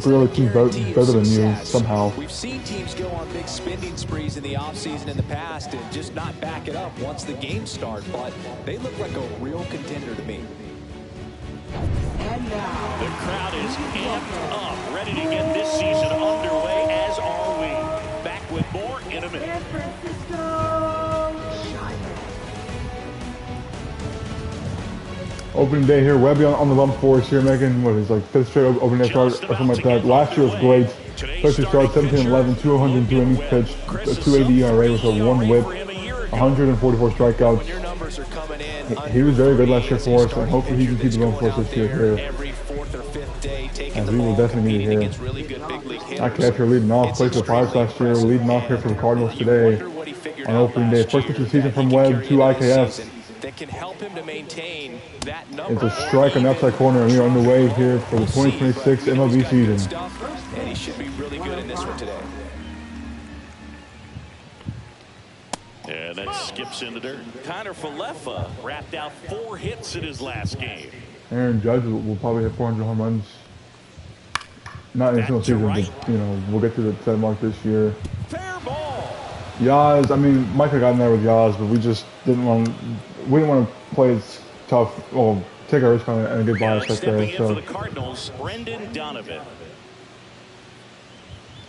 A: really teams better than you somehow.
C: We've seen teams go on big spending sprees in the offseason in the past and just not back it up once the games start, but they look like a real contender to me.
B: And now the crowd is amped up, ready to get this season underway, as are we. Back with more in a minute.
A: Opening day here, Webby on the bump for us here, making what is like fifth straight opening day start or something like that. Last year was great. First he started 17-11, 202 innings pitched, a 280 ERA with a 1 whip, 144 strikeouts. He was very good last year for us, and hopefully he can keep it going for us this year here. And we will definitely need it here. Our catcher leading off, played for the Pirates last year, leading off here for the Cardinals today on opening day. First pitch of the season from Webb to IKF.
C: That can help him to maintain that number.
A: It's a strike on the outside corner, and we are underway here for the 2026 MLB season.
C: And he should be really good in this one today.
B: And that skips into dirt. Connor Falefa wrapped out 4 hits in his last game.
A: Aaron Judge will probably hit 400 home runs. Not in a single season, but you know, we'll get to the mark this year.
B: Fair ball.
A: Yaz, I mean, Mike got in there with Yaz, but we just didn't want to play it tough. Well, take a risk on it and get by us right there. So
B: for the Cardinals, Brendan Donovan.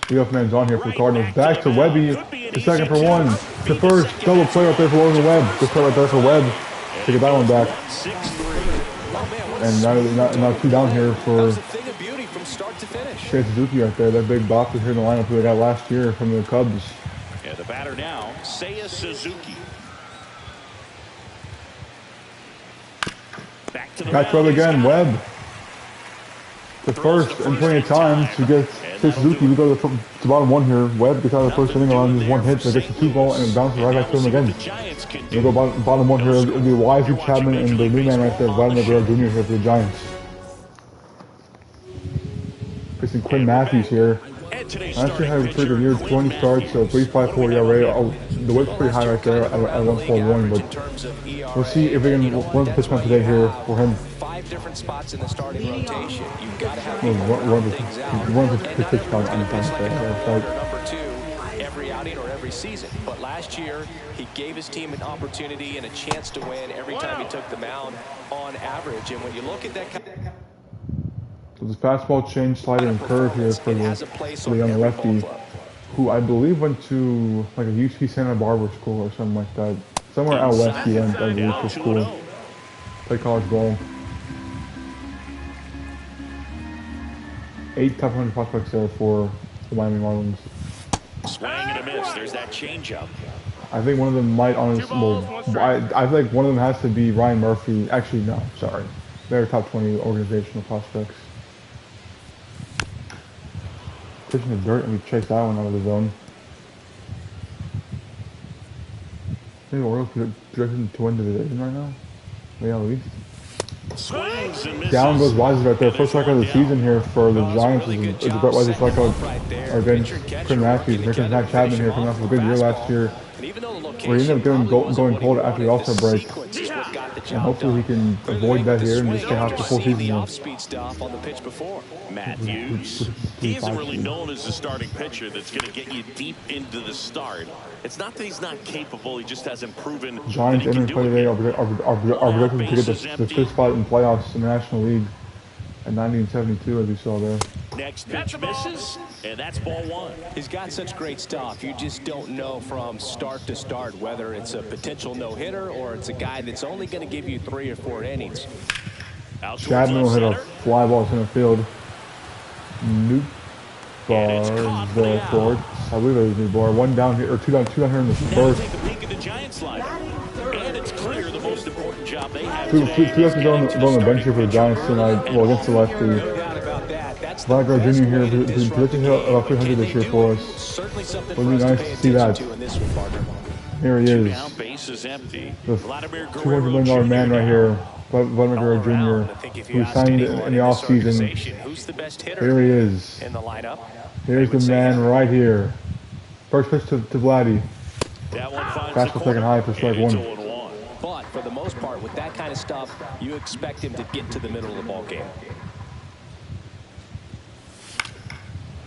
A: Leadoff man's on here for the Cardinals. Back to Webby, the second for 1. The first double play right there for Logan Webb. Good play right there for Webb to get that one back. And now 2 down here for Chase Suzuki right there. That big box is here in the lineup we got last year from the Cubs.
B: Yeah, the batter now, Seiya Suzuki. Back to the
A: Catch Webb again. Webb. The first in plenty of time to get Chase Suzuki. We go to the bottom 1 here. Webb gets out of the first inning on just 1 hit, so gets the 2 ball and it bounces right back to him again. We go bottom 1 here. It'll be Wisely Chapman and the new man right there, Vladimir Guerrero Jr. here for the Giants. Facing Quinn Matthews here. Last year had a pretty good year, 20 starts, so 3.54 ERA. Oh, the whip's pretty high right there at 1.41, but we'll see if we can run the pitch count today here for him.
C: 5 different spots in the starting rotation. You've got to have
A: one of the pitch count on the front there.
C: Number 2 every outing or every season. But last year, he gave his team an opportunity and a chance to win every time he took the mound on average. And when you look at that.
A: So this fastball change, slider, and curve here for the young lefty, who I believe went to like a UC Santa Barbara school or something like that. Somewhere out west he went, I believe, to school. Played college ball. 8 top 100 prospects there for the Miami Marlins.
B: Swing and a miss. There's that changeup.
A: I think one of them might honestly. Well, I think one of them has to be Ryan Murphy. Actually, no, sorry. They're top 20 organizational prospects. Pitching the dirt and we chase that one out of the zone. I think the Orioles projected to win the division right now. Maybe at least. Down goes Wisely right there. First strikeout of the season here for the Giants is a Brett Wisely strikeout against Quinn Matthews. Here comes Matt Chapman here, coming off a good year last year. Where he ended up going cold after the All-Star break. And hopefully he can avoid that here and just stay hot the full season.
B: Matthews, he isn't really known as a starting pitcher that's going to get you deep into the start. It's not that he's not capable, he just hasn't proven.
A: Giants entering play today are projected to get the 5th spot in playoffs in the National League at 90-72, as we saw there.
B: Next pitch misses, and that's ball 1.
C: He's got such great stuff. You just don't know from start to start whether it's a potential no-hitter or it's a guy that's only going to give you 3 or 4 innings.
A: Chapman will hit a fly ball center field. Nope. Bars the fourth. I believe it was new bar. 1 down here, or 2 down here in the first.
B: And it's clear the most important job they have
A: Two lefties on the bench here for the Giants tonight. Well, against the lefty. Vladimir Jr. here, who's predicted about 300 this year for us. Would be nice to see that. Here he is. The $200 million man right here. Vladimir Guerrero Jr., who signed in the offseason. Here he is. Here's the man right here. First pitch to Vladdy. Fastball second high for strike 1.
C: But for the most part, with that kind of stuff, you expect him to get to the middle of the ball game.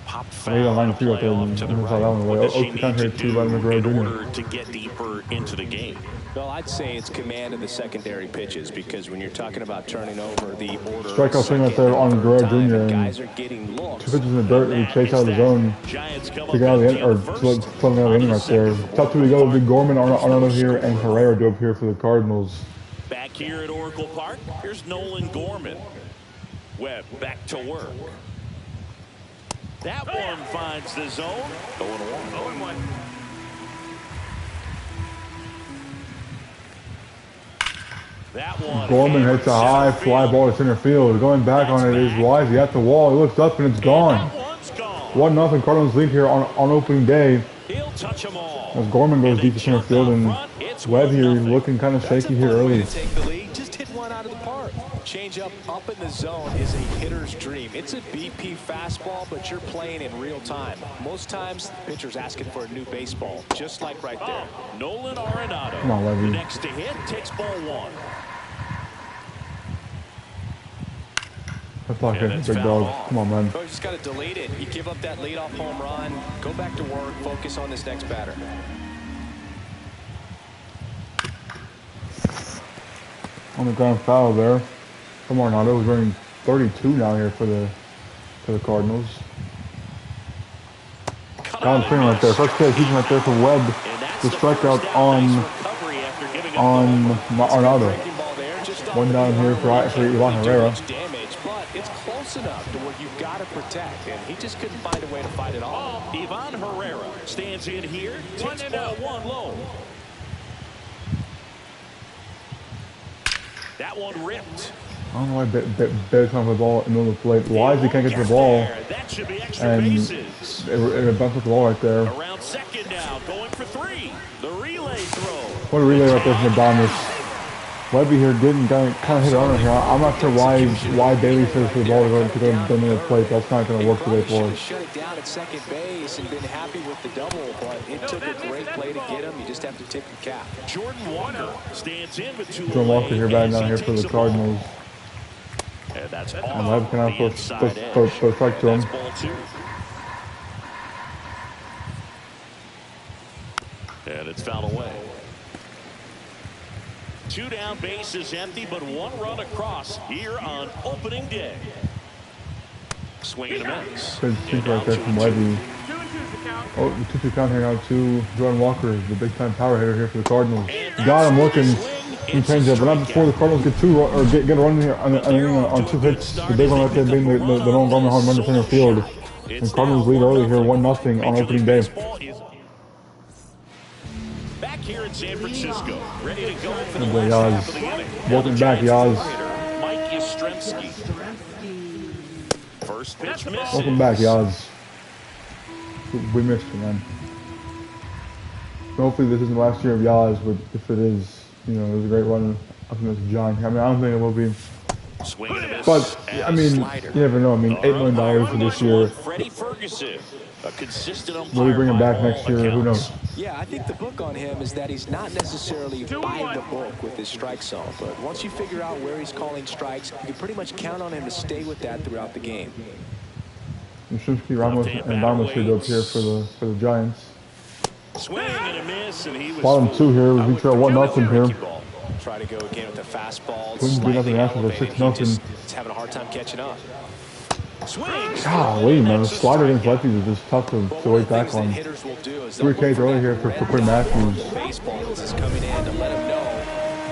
B: Pop
A: foul line 3 out there and saw that one away. Oh, count here to Vladimir Guerrero Jr.
B: To get deeper into the game.
C: Well, I'd say it's command of the secondary pitches, because when you're talking about turning over the order.
A: Strikeout swing right there on Guerrero Jr. And 2 pitches in the dirt and he chased out of the zone to get out of the end, or to let out of the inning right there. Top 2 we go. Big Gorman, Arnold here, and Herrera do up here for the Cardinals.
B: Back here at Oracle Park, here's Nolan Gorman. Webb back to work. That one finds the zone. 0-1. That one.
A: Gorman hits a high fly ball to center field. Going back on it is Wisely at the wall. He looks up and it's gone. 1-0 Cardinals lead here on opening day.
B: He'll touch them all.
A: As Gorman goes deep to center field, and Webb here looking kind of shaky here early.
C: Take the lead. Just hit one out of the park. Change up in the zone is a hitter's dream. It's a BP fastball, but you're playing in real time. Most times, pitcher's asking for a new baseball, just like right there.
B: Nolan Arenado.
A: Come on, Levy.
B: The next to hit takes ball 1.
A: That's like it, big dog. Come on, man.
C: Oh, you just got to delete it. You give up that leadoff home run. Go back to work. Focus on this next batter.
A: On the ground foul there. Come on, Arenado was running 32 now here for the Cardinals. Got him swinging right there. First pitch, he's right there for Webb. The strikeout on Arenado. One down here for Ivan Herrera.
C: It's close enough to where you've got to protect, and he just couldn't find a way to fight it off.
B: Ivan Herrera stands in here, takes ball 1 low. That one ripped.
A: I don't know why Bear's coming for the ball in the middle of the plate. Wisely can't get to the ball.
B: That should be extra
A: And
B: bases.
A: it bounced off the ball right there.
B: Around second now, going for 3. The relay throw.
A: What a relay right there from Adonis. Webby here didn't kind of hit on it here. I'm not sure why Bailey says for the ball to go down the plate. That's not going to work today for us.
C: Shut it down at second base and been happy with the double, but it took a great play to get him. You just have to tip the cap.
B: Jordan Walker stands in with 2.
A: Jordan Walker here batting down here for the Cardinals.
B: And that's all.
A: And Webb can also throw strike to him.
B: And it's fouled away. 2 down, bases empty, but 1 run across here on opening day. Swing and a miss.
A: Good speak right there from Webby. Oh, the 2-2 count here now to Jordan Walker, the big-time power hitter here for the Cardinals. Got him looking. He changed up, but not before the Cardinals get a run here on 2 hits. The big one right there being the Nolan Gorman home run to center field. And Cardinals lead early here 1-0 on opening day.
B: Back here in San Francisco, ready to go for the
A: Yaz.
B: last half of the inning.
A: Welcome back, Yaz.
B: Mike Yastrzemski. First pitch misses.
A: Welcome back, Yaz. We missed you, man. Hopefully this isn't the last year of Yaz, but if it is, you know, it was a great run up against the Giants. I mean, I don't think it will be. But, I mean, you never know. I mean, $8 million for this year.
B: Freddie Ferguson, a consistent umpire.
A: Will we bring him back next year? Who knows?
C: Yeah, I think the book on him is that he's not necessarily by the book with his strike zone, but once you figure out where he's calling strikes, you can pretty much count on him to stay with that throughout the game.
A: Yastrzemski, Ramos, and Ramos here up here for the Giants.
B: Swing and a miss, and he was
A: Bottom 2 here. We trail 1-0 here.
C: Try to go again with the fastball.
A: Twins do nothing after the 6-0.
C: He's having a hard time catching up.
A: Golly, man, the slider against lefties is just tough to wait back on. 3 Ks early here for Quinn Matthews.
C: Baseball is coming in to let him know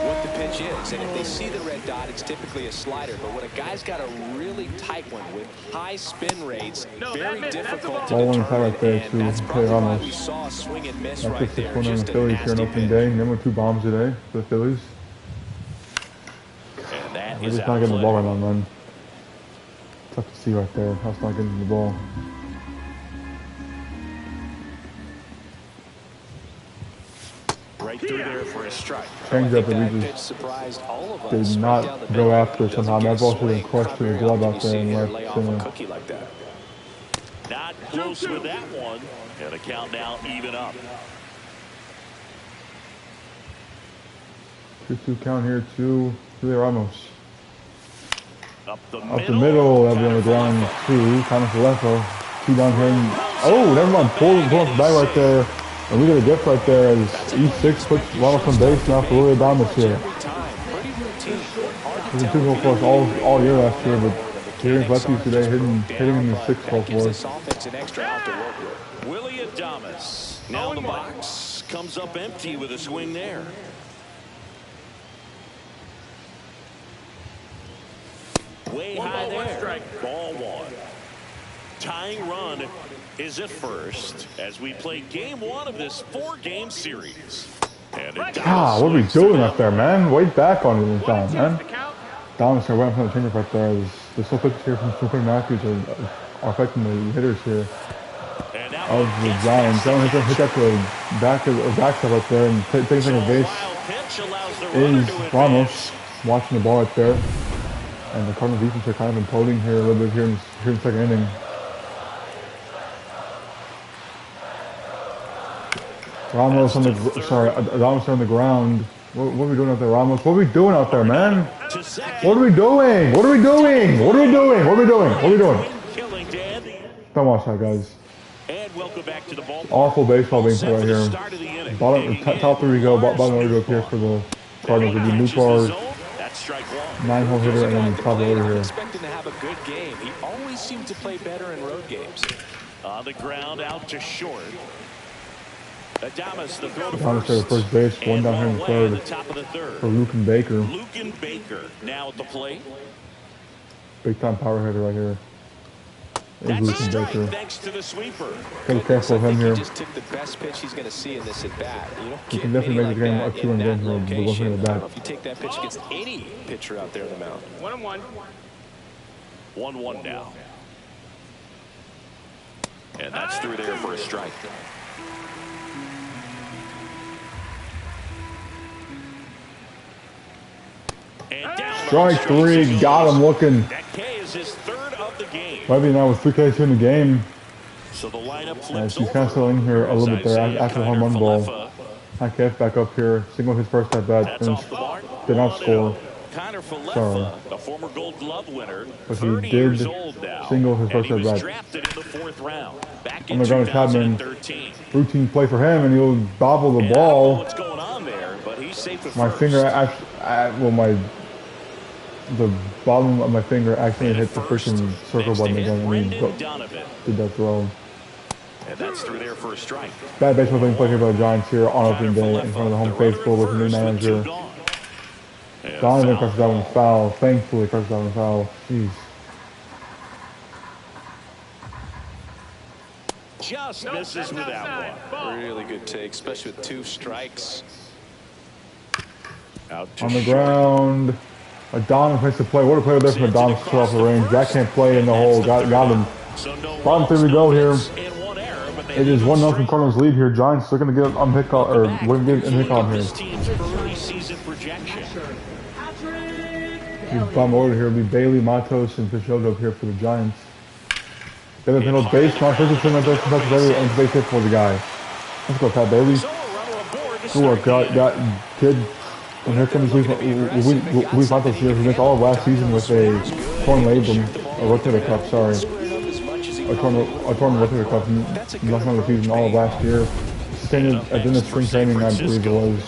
C: what the pitch is, and if they see the red dot, it's typically a slider. But when a guy's got a really tight one with high spin rates, very difficult to
A: Ball 1
C: determine.
A: right there
C: And
A: to
C: that's
A: Taylor
C: probably why
A: Ramos.
C: we saw a swing and miss
A: That's
C: right
A: the
C: there.
A: 6-1 on the
C: Just a
A: Phillies here on
C: nasty
A: opening
C: pitch.
A: day. Number 2 bombs today for the Phillies.
B: And that
A: We're
B: is
A: just not getting the
B: out
A: ball
B: play.
A: right on, man. Tough to see right there. That's not getting the ball.
B: Right through there for a strike.
A: Change up that we
C: Pitch
A: just
C: surprised all of us.
A: did
C: Right down
A: not
C: the
A: go
C: middle.
A: after
C: Doesn't
A: somehow.
C: get
A: That ball
C: a
A: should have
C: swing.
A: crushed to the
C: Not
A: glove
C: very
A: out there
C: often
A: and
C: you see a
A: left
C: layoff
A: center.
C: a cookie like that.
B: Not close with that one. And a count now even up.
A: 2-2 count here to Julio Ramos.
B: Up the
A: middle, that'll be on the ground too. Thomas Aleppo. 2 down here. And, oh, never mind. Pulling the back right there. And we got a gift right there as E6 puts Ramos on base now for Julio Ramos here. He's been 2 for us all year last year, but here in lefties today hitting in the 6 hole for us.
B: Willie Adames. Now the box comes up empty with a swing there. Way high there. Ball 1. Tying run is at first as we play game 1 of this 4-game series.
A: Ah, what are we doing up there, man? Way back on it in time, man. Dominus going to wait for the changeup right there. The slow pitches here from Matthews are affecting the hitters here of the Giants. Don't hit that to the backstop right there and taking second base is Ramos watching the ball right there. And the Cardinals defense are kind of imploding here a little bit here in the second inning. Ramos on the ground. What are we doing out there, Ramos? What are we doing out there, man? What are we doing? What are we doing? What are we doing? What are we doing? What are we doing? Don't watch that, guys. Awful baseball being played right here. Top 3 we go. Bottom order go up here for the Cardinals. It'll be Newpars, 9-hole hitter, and then the top order here.
C: Expecting to have a good game. He always seemed to play better in road games.
B: On the ground, out to short. Adames, the throw to
A: first base, one down here in the third for Luke and Baker.
B: Now at the plate.
A: Big time power hitter right here.
B: That's Luke and Baker. Thanks to the sweeper.
A: Be careful of him here.
C: He just took the best pitch he's going to see in this at bat.
A: You can definitely make the game a 2-1 game here with one thing at bat.
C: If you take that pitch against any pitcher out there on the mound.
B: 1-1. 1-1 now. And that's through there for a strike.
A: Strike 3, got him looking.
B: That K is his 3rd of the game.
A: Webby now with 3 Ks in the game.
B: So the lineup flips
A: he's kind of still in here a little bit there after the home run ball. High Kev back up here, single his first at bat, did not score. Sorry.
B: The former Gold Glove winner,
A: but he did single his first at bat. On the ground, Chapman, routine play for him, and he'll bobble the ball. My finger the bottom of my finger actually hit the freaking circle button again and he did that throw.
B: And that's through there for a strike.
A: Bad baseball being played here by the Giants here on opening day in front of the home faithful with a new manager. Donovan crushes that one foul. Thankfully crushes that one foul. Jeez.
B: Just misses with that one.
C: Really good take, especially with 2 strikes.
B: Out to
A: on the ground. Adonis makes the play. What a play there from Adonis to off the range. Jack can't play in the hole. Got him. Bottom 3 we go here. It is 1-0 Cardinals lead here. Giants looking to get on pick off, or we're going to get in pick on here. Bottom order here will be Bailey, Matos, and Fitzgerald up here for the Giants. They have a middle base. My first thing like that, Bailey, and base hit for the guy. Let's go, Pat Bailey. Good work, got kid. And here comes Luis Matos here, who missed all of last season with a torn labrum, a rotator cuff, sorry. A torn rotator cuff, nothing on the season all of last year. Sustained at the end of spring training, I believe it was.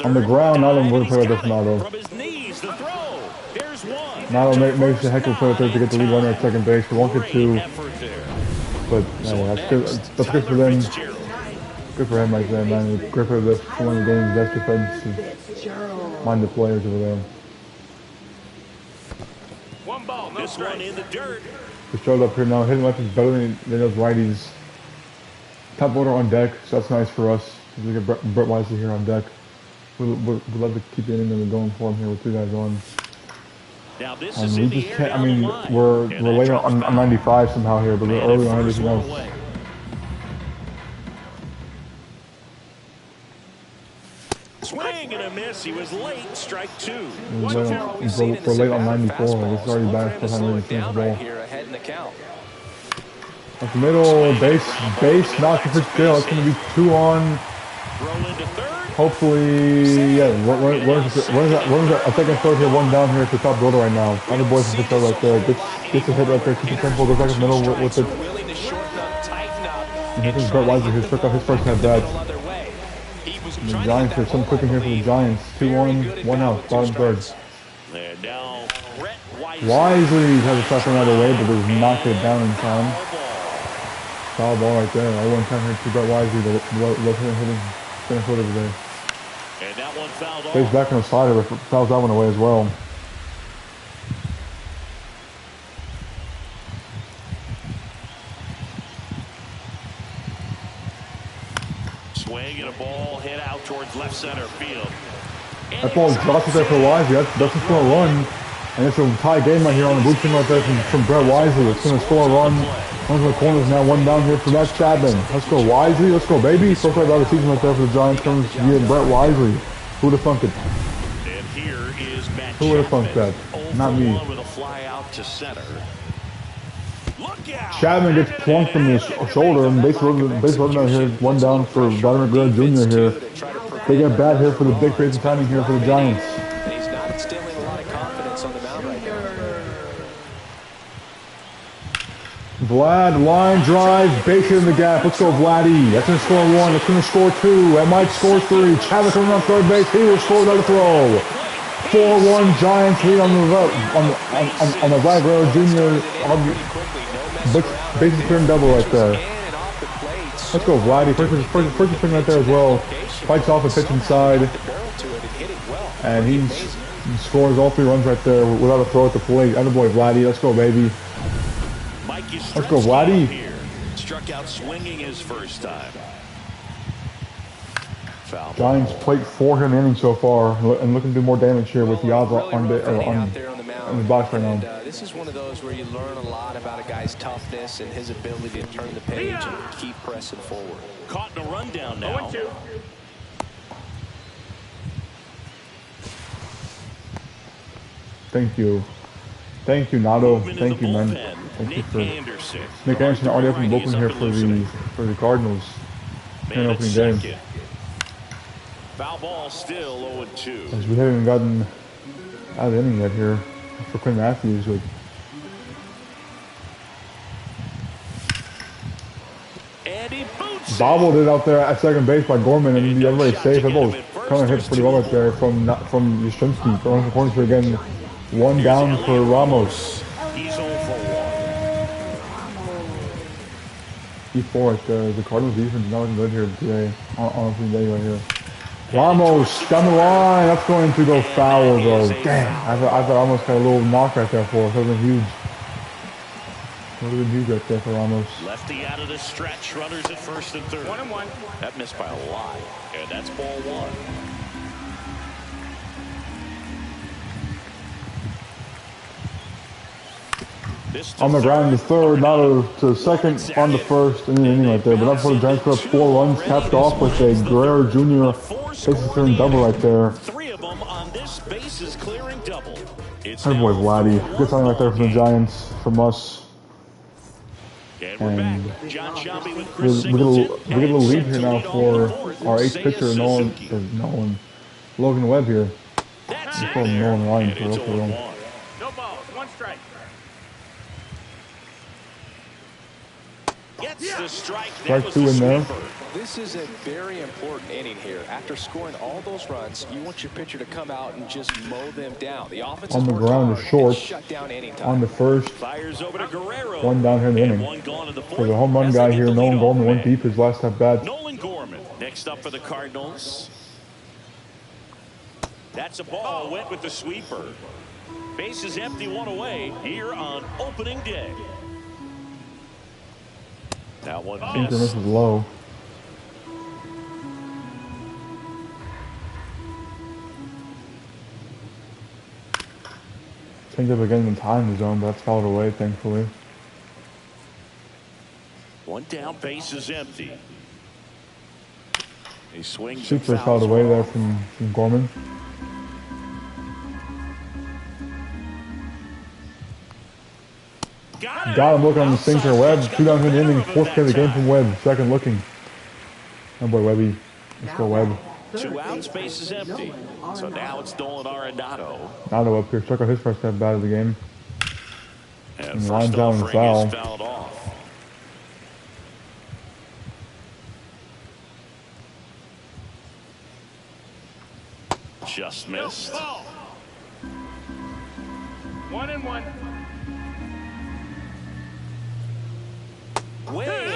A: On the ground, Nato would play with this Nato. Nato makes a heck of a play there to get the lead runner at second base. We won't get 2, but that's good. That's good for them. Good for him right there, man. Good for one of the game's best defensive minded players over there.
B: One ball, this one in the dirt.
A: Just showed up here now. Hitting lefties better than those righties. Top order on deck, so that's nice for us. We get Brett Wisely here on deck. We'd love to keep the inning going for him here with 2 guys on.
B: Now this is
A: we just can't. I mean, we're late on 95 somehow here, but we're early on everything else.
B: Swing and a miss. He was late. Strike 2.
A: We're late on 94. This is already bad for time to the ball. Up the middle, base, knock for Fitzgerald. It's going to be 2 on. Hopefully, yeah. Where's that? I think I third here, 1 down here at the top border right now. Other boys from Fitzgerald right there. Gets a hit right there. Keeps it simple. Goes back in the middle with it. And here comes Brett Wisely, who took off his first at bat. And the Giants, there's some cooking here for the Giants. 2-1, 1 out, bottom 3rd. Wisely has a shot from out of the way, but does not get down in time. Foul ball right there. I want time here to Brett Wisely, the left-handed center fielder today. Stays back on the slider, but fouls that one away as well.
B: swing and a ball hit out towards left center field.
A: That ball drops it there for Wisely. That's just going to run. And it's a tie game right here on the blue team right there from Brett Wisely. It's going to score a run. Runs in the corners now. One down here for Matt Chapman. Let's go Wisely. Let's go, baby. First right out of the season right there for the Giants comes via Brett Wisely. Who would have thunk it?
B: And here is Matt
A: Who would have thunk that? Not me.
B: With a fly out to center.
A: Chapman gets plunked from his shoulder and base runner down here. One down for Vladimir Guerrero Jr. here. They get bad here for the big crazy timing here for the Giants.
C: And he's not instilling a lot of confidence on the mound right now.
A: Vlad, line drive, base hit in the gap. Let's go, Vladdy. That's going to score one. That's going to score two. That might score three. Chapman coming on third base. He will score another throw. 4-1 Giants lead on the Vlad Guerrero Jr. Bases clearing double right there. Let's go, Vladdy. First pitch right there as well. Fights off a pitch inside. And he scores all 3 runs right there without a throw at the plate. Attaboy, Vladdy. Let's go, baby. Let's go, Vladdy.
B: Struck out swinging his first time.
A: Giants plate 4 here in the inning so far, and looking to do more damage here with the odds on the box right now.
C: This is one of those where you learn a lot about a guy's toughness and his ability to turn the page and keep pressing forward.
B: Caught in a rundown now.
D: 0-2.
A: Thank you, Nato. Thank you, man. Thank you for Nick Anderson already up in the bullpen here for the Cardinals. In opening game.
B: Foul ball still 0-2.
A: As we haven't even gotten out of the inning yet here for Quinn Matthews. Like, bobbled it out there at second base by Gorman, and everybody's safe. That ball was kind of hit pretty well right there from Yastrzemski. From the corners again, one down for Ramos.
B: He's 0 for 1.
A: E4 right there. The Cardinals defense is not looking good here today. On opening day right here. Ramos down the line. That's going to go foul though. Damn. I thought Ramos got a little knock right there for us. That would have been huge. Would have been huge right there for Ramos.
B: Lefty out of the stretch. Runners at first and third.
D: 1-1.
B: That missed by a lot. And that's ball 1.
A: On the ground to third, Nato to second, on the first, and then right there. But that's for the Giants put up 4 runs, capped off with a Guerrero Jr. bases clearing double right there.
B: 3 of them on this bases clearing double.
A: That boy Vladdy. Good sign right there from the Giants, from us. And we get a little lead here now for our 8th pitcher, Logan Webb here. We call him Nolan Ryan for the rest.
D: No balls, 1 strike.
B: Gets the strike.
A: Strike 2 in there.
C: This is a very important inning here. After scoring all those runs, you want your pitcher to come out and just mow them down. The offense
A: on the ground is short. On the first.
B: Fires over to Guerrero.
A: 1 down here in the inning. For the home run guy here, Nolan Gorman went deep his last at bat.
B: Nolan Gorman next up for the Cardinals. That's a ball. Went with the sweeper. Base is empty, 1 away here on opening day. That one missed.
A: This is low. Changed up again in the time zone, but that's fouled away, thankfully.
B: 1 down, base is empty. He swings.
A: Super fouled away there from Gorman. Got him looking on the sinker. Webb, 2 down here in the inning. 4th K of the game from Webb. Second looking. Oh boy, Webby. Let's go, Webb.
B: 2 outs, base is empty. So now it's Nolan Arenado.
A: Nato up here. Struck out his first at bat of the game.
B: And
A: lines down and foul.
B: Fouled off. Just missed.
D: 1-1.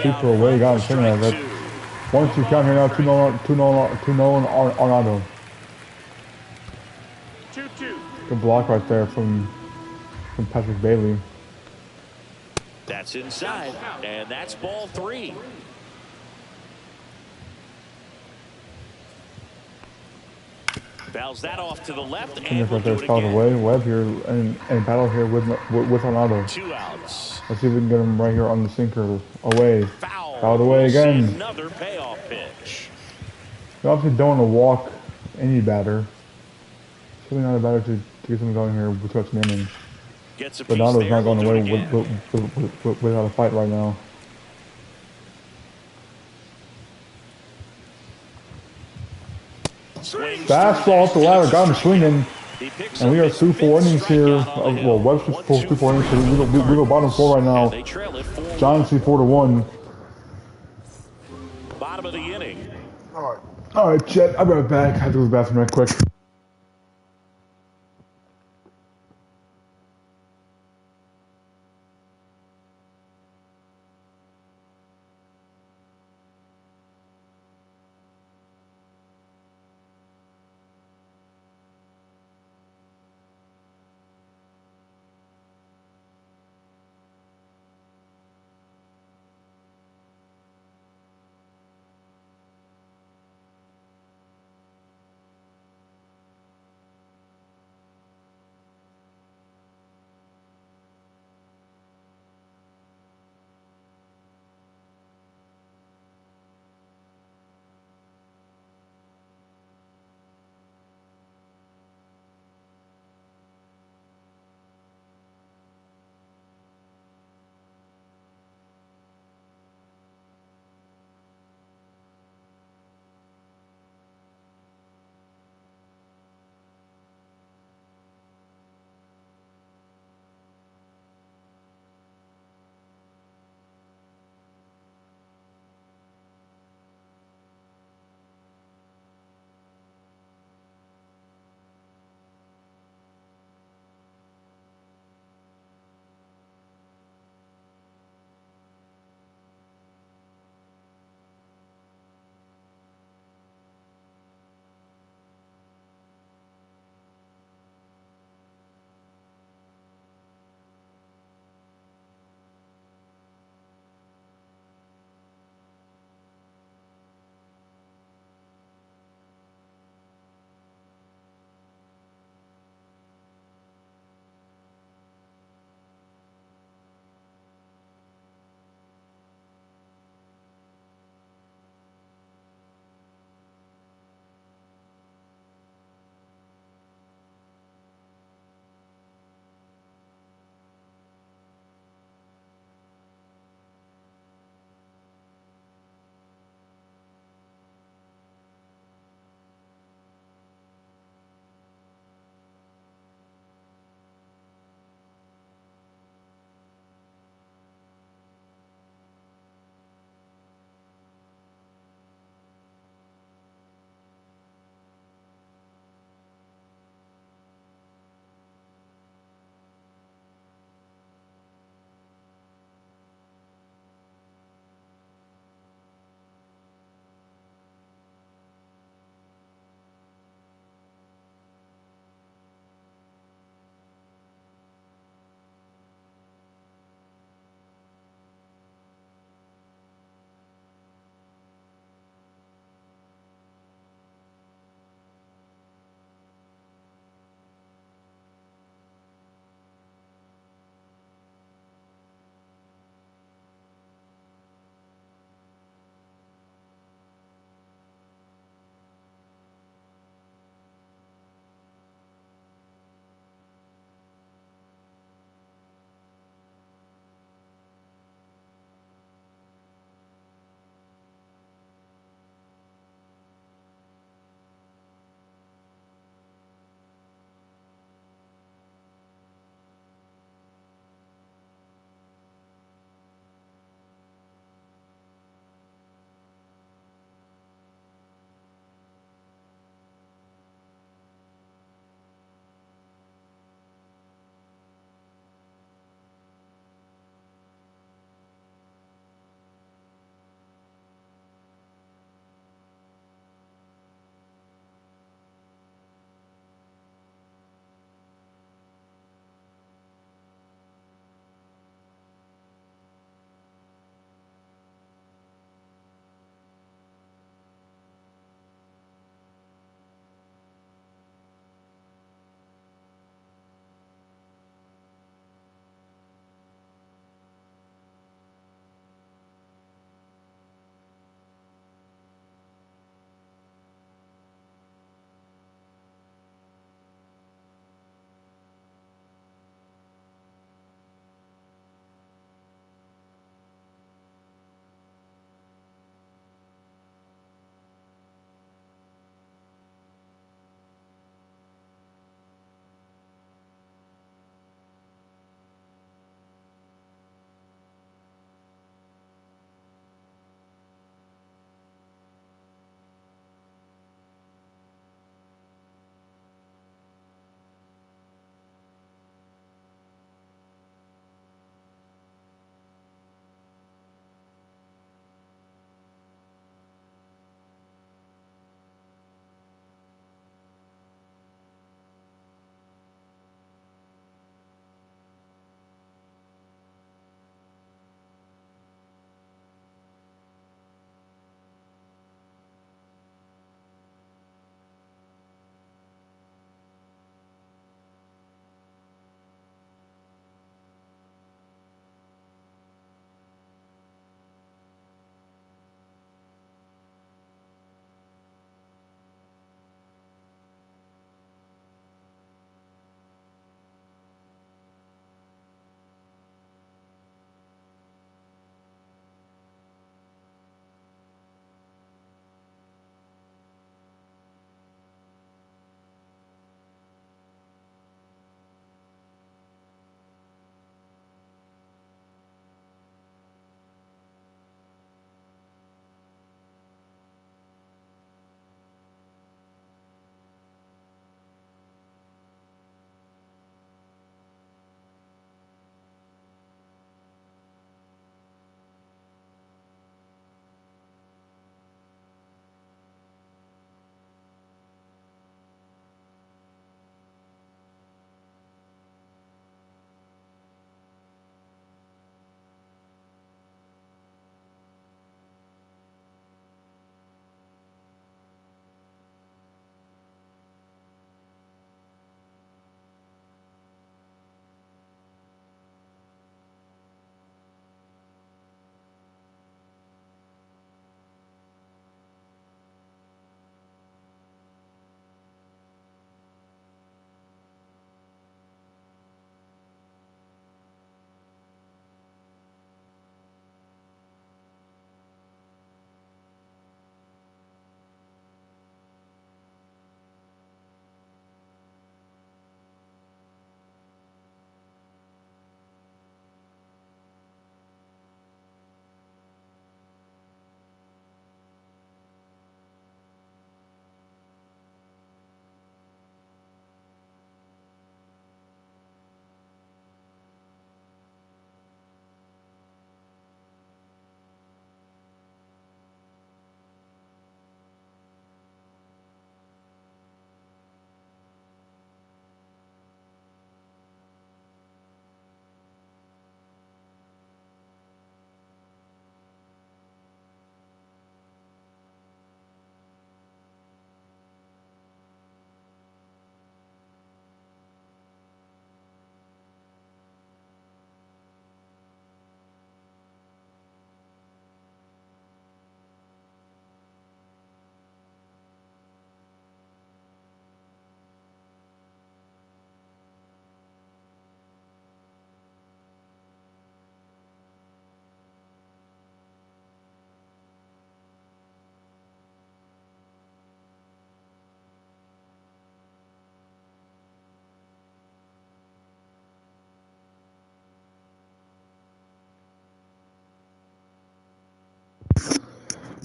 A: Super away, got him turning that. 1-2 count here now. 2 Nolan Arenado.
D: 2-2.
A: Good block right there from Patrick Bailey.
B: That's inside, and that's ball 3. Fouls that off to the left,
A: And
B: and
A: if
B: we'll
A: right
B: do
A: there,
B: it
A: fouled
B: again.
A: away. Webb here and battle here with Arnado.
B: 2 outs.
A: Let's see if we can get him right here on the sinker. Away.
B: Foul.
A: Fouled away
B: We'll see
A: again.
B: another payoff pitch.
A: We obviously don't want to walk any batter. It's really not a batter to get something going here without some innings.
B: Gets a
A: But
B: piece
A: Arnado's
B: there.
A: not
B: We'll
A: going
B: do it
A: away
B: again.
A: without a fight right now.
B: Swings
A: Fastball off the ladder, got him swinging.
B: He picks
A: And we
B: up
A: are
B: his
A: through 4
B: fifth
A: innings here.
B: strikeout on the
A: Well,
B: hill.
A: Webb's through 4 innings, so we go bottom 4 right
B: And
A: now.
B: they trail it 4-1.
A: Giants see 4-1.
B: Bottom of the inning.
A: All right, Chet, I'll be right back. I have to go to the bathroom right quick.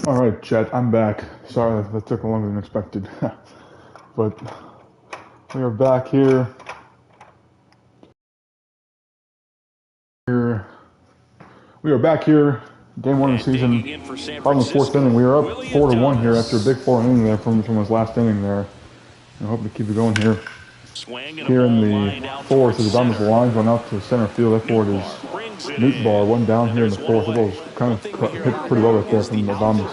A: All right, Chet, I'm back. Sorry that took longer than expected, but we are back here. We are back here. Game 1 of the season. Bottom of the 4th inning. We are up 4-1 here after a big 4 inning there from his last inning there. I'm hoping to keep it going here. Here in the 4th, as the Dodgers lines run out to center field. That forward is Newt Bar, one down here in the 4th. It was kind of hit pretty well right there from the Dodgers.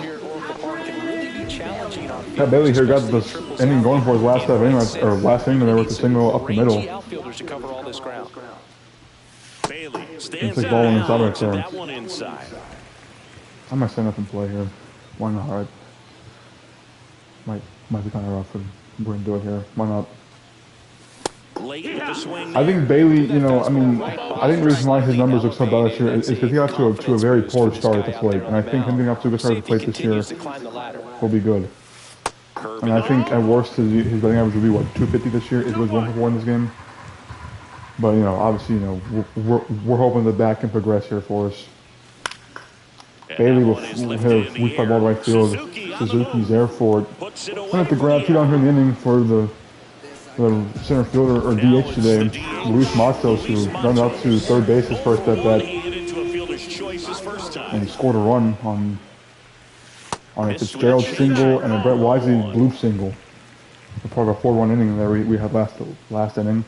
A: Pat Bailey here got this inning going for his last inning there with the single up the middle.
B: Bailey
A: It's like ball inside right there.
B: that one inside.
A: I might stand up and play here. Why not? All right. Might be kind of rough, but we're going to do it here. Why not?
B: Late with the swing.
A: I think Bailey, I think the reason why his numbers look so bad this year is because he got to a very poor start at the plate. And I think him getting up to a good start at the plate this year will be good. And I think at worst his batting average will be, what, 250 this year? It was 1-for-4 in this game. But, obviously, we're hoping the bat can progress here for us. Bailey will hit a weak fly ball to right field. Suzuki's there for it. Gonna have to grab 2 down here in the inning for the center fielder or DH today, Luis Matos, who runs out to third base his first at bat, and he scored a run on a Fitzgerald single and a Brett Wisely bloop single. Part of a 4-1 inning there we had last inning.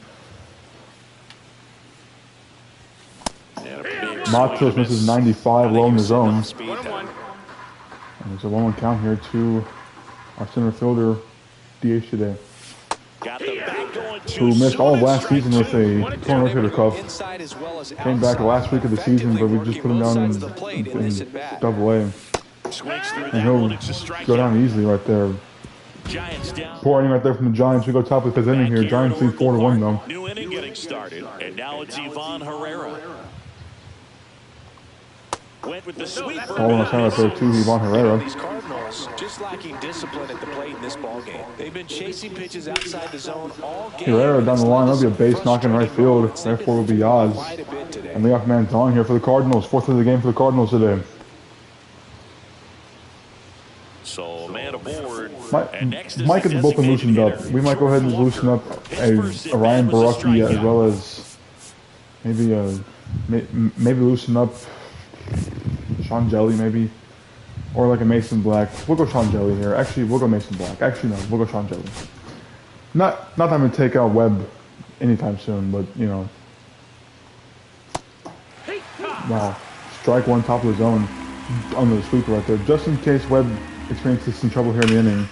A: Matos misses 95 low in the zone. And there's a 1-1 count here to our center fielder, DH today, who missed all of last season with a torn rotator cuff. Came back last week of the season, but we just put him down in Double-A. And he'll go down easily right there. Poor inning right there from the Giants. We go top of the 5th inning here. Giants lead 4-1 though.
B: New inning getting started, and now it's Ivan Herrera. Went with the sweeper.
A: All on the side right there too, Ivan Herrera.
C: These Cardinals just lacking discipline at the plate in this ballgame. They've been chasing pitches outside the zone all game.
A: Herrera down the line. That'll be a base knock in right field. Therefore will be Yaz. And leadoff man's on here for the Cardinals. 4th of the game for the Cardinals today.
B: So man aboard.
A: Might get the bullpen loosened up. We might go ahead and loosen up a Ryan Baraki as well as maybe loosen up Sean Jelly maybe, or like a Mason Black. We'll go Sean Jelly here. Actually, we'll go Mason Black. Actually, no, we'll go Sean Jelly. Not that I'm gonna take out Webb anytime soon, but wow, strike one top of the zone under the sweeper right there, just in case Webb experiences some trouble here in the inning,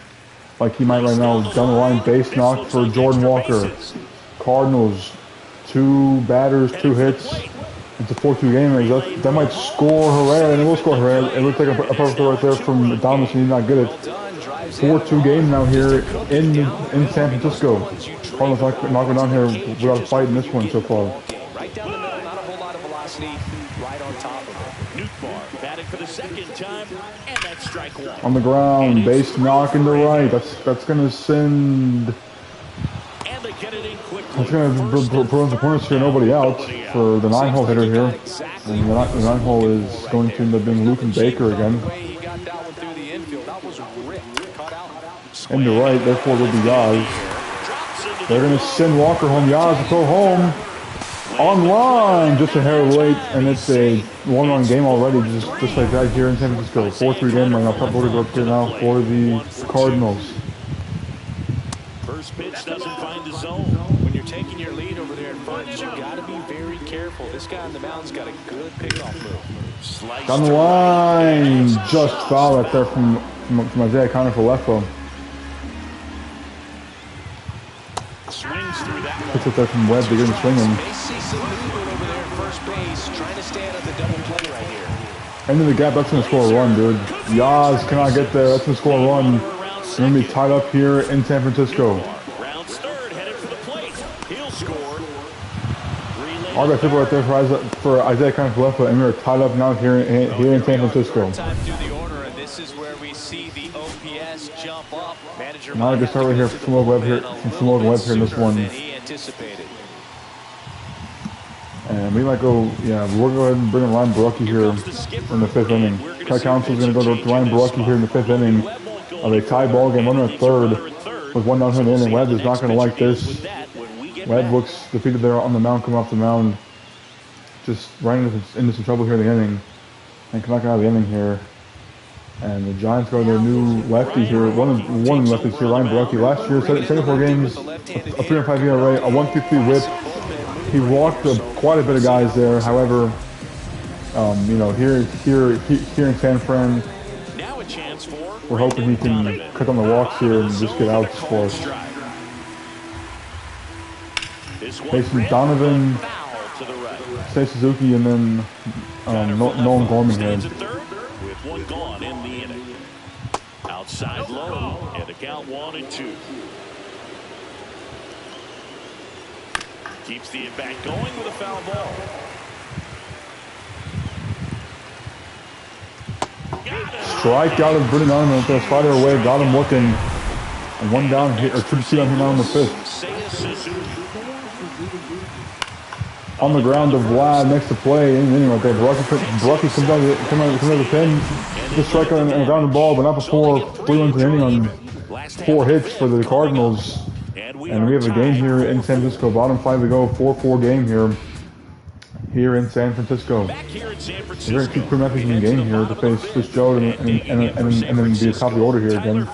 A: like he might right now. Down the line, base knock for Jordan Walker. Cardinals, 2 batters, 2 hits. It's a 4-2 game. That might score Herrera, and it will score Herrera. It would take a perfect throw right there from Adames, and he did not get it. 4-2 game now here in San Francisco. Cardinals knocking down here without a fight in this one so far.
C: Right down the middle, not a whole lot of velocity, right on top of it.
B: Newtbar batting for the 2nd time, and that's strike 1.
A: On the ground, base knock in the right. That's gonna send. It's going to prevent the points here, nobody out for the 9-hole hitter here. And the 9-hole is going to end up being Luke and Baker again. In the right, therefore will be Yaz. They're going to send Walker home. Yaz to go home. Online, just a hair late, and it's a 1-run game already, just like that here in San Francisco. 4-3 game right now. Top order up here now for the Cardinals.
B: First pitch doesn't find the zone.
C: When you're taking your lead over there in front, you got to be very careful. This guy on the mound's got a good pickoff move.
A: Down the line, just foul right there from Isaiah Connor for left field.
B: Swings through that.
A: Puts it there from Webb to get him swinging.
C: May see some movement over there at first base, trying to stay out of the double play right here.
A: Into the gap, that's going to score a run, dude. Yaz cannot get there. That's going to score a run. We're going to be tied up here in San Francisco.
B: Rounds third, headed for the plate. He'll score.
A: All got triple right there for Isaiah Connor for left foot, and we are tied up now here in San Francisco.
C: Time through the order, and this is where we see the OPS jump up. Manager
A: now I can start right here from Logan Webb here in this one. And we might go, yeah, we'll go ahead and bring in Ryan Barucki here in the 5th inning. Ty Council's going to go to Ryan Barucki here in the 5th inning of a tie ball game, runner at third with 1 down here in the inning. Webb is not going to like this. Webb looks defeated there on the mound, coming off the mound. Just running into some trouble here in the inning. And come back out of the inning here. And the Giants go to their new lefty here. One lefty here, Ryan Barucki. Last year, 74 games, a 3.5 ERA, a 1.53 whip. He walked quite a bit of guys there. However, you know, here in San Fran, we're hoping he can cut on the walks here and just get outs for us. Facing Donovan, Say Suzuki, and then Nolan Gorman here.
B: With 1 gone in the inning. Outside low, and the count 1-2. Keeps the at-bat going with a foul ball.
A: Strike out of Britton Donovan with a slider away, got him looking. And 1 down here, or 2 down here now in the 5th. On the ground of Vlad next to play in the inning right there. Barucki comes out of the pin. The strikeout and a ground ball, but not before 3 runs in the inning on 4 hits for the Cardinals. And we have a game here in San Francisco. Bottom 5 to go, 4-4 game here in San Francisco. We're going to keep Quinn Matthews in the game here to face Fitzgerald and then be a top of the order here again.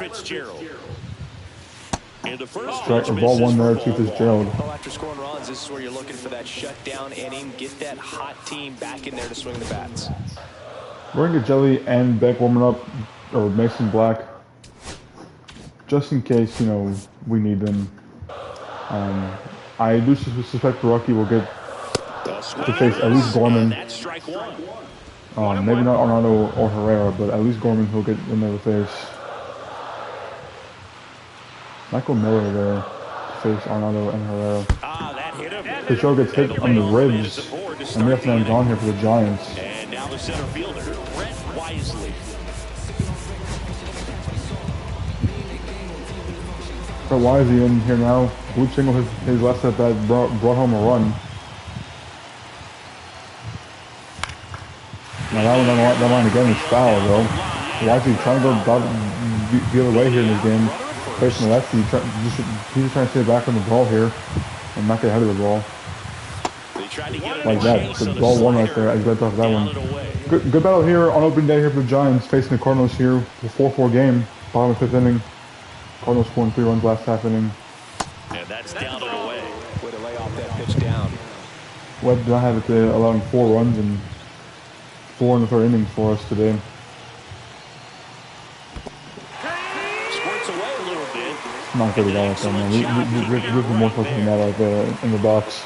A: Strike a ball 1 there to Fitzgerald.
C: After scoring runs, this is where you're looking for that shutdown inning. Get that hot team back in there to swing the bats.
A: We're going to get Jelly and Beck warming up, or Mason Black, just in case, you know, we need them. I do suspect Barucki will get to face at least Gorman. Maybe not Arnado or Herrera, but at least Gorman will get in there to face. Michael Miller there to face Arnado and Herrera. The show gets hit on the ribs, and we have to end gone here for the Giants.
B: And now the center fielder, Brett Wisely.
A: Brett Wisely in here now. Blue single his last at bat brought home a run. Now that line again is foul though. Wisely trying to go the other way here in this game. Facing the lefty, he's just trying to stay back on the ball here and not get ahead of the ball. Like that. The ball 1 right there. I just off that one. Good battle here on opening day here for the Giants facing the Cardinals here. The 4-4 game. Bottom of the 5th inning. Cardinals scoring 3 runs last half inning.
B: And that's down and away.
C: Way to lay off that pitch down.
A: Webb did not have it today, allowing 4 runs and 4 in the 3rd innings for us today.
B: Squirts away a little bit.
A: Not good at all with that, man. We have more focus than that right there in the box.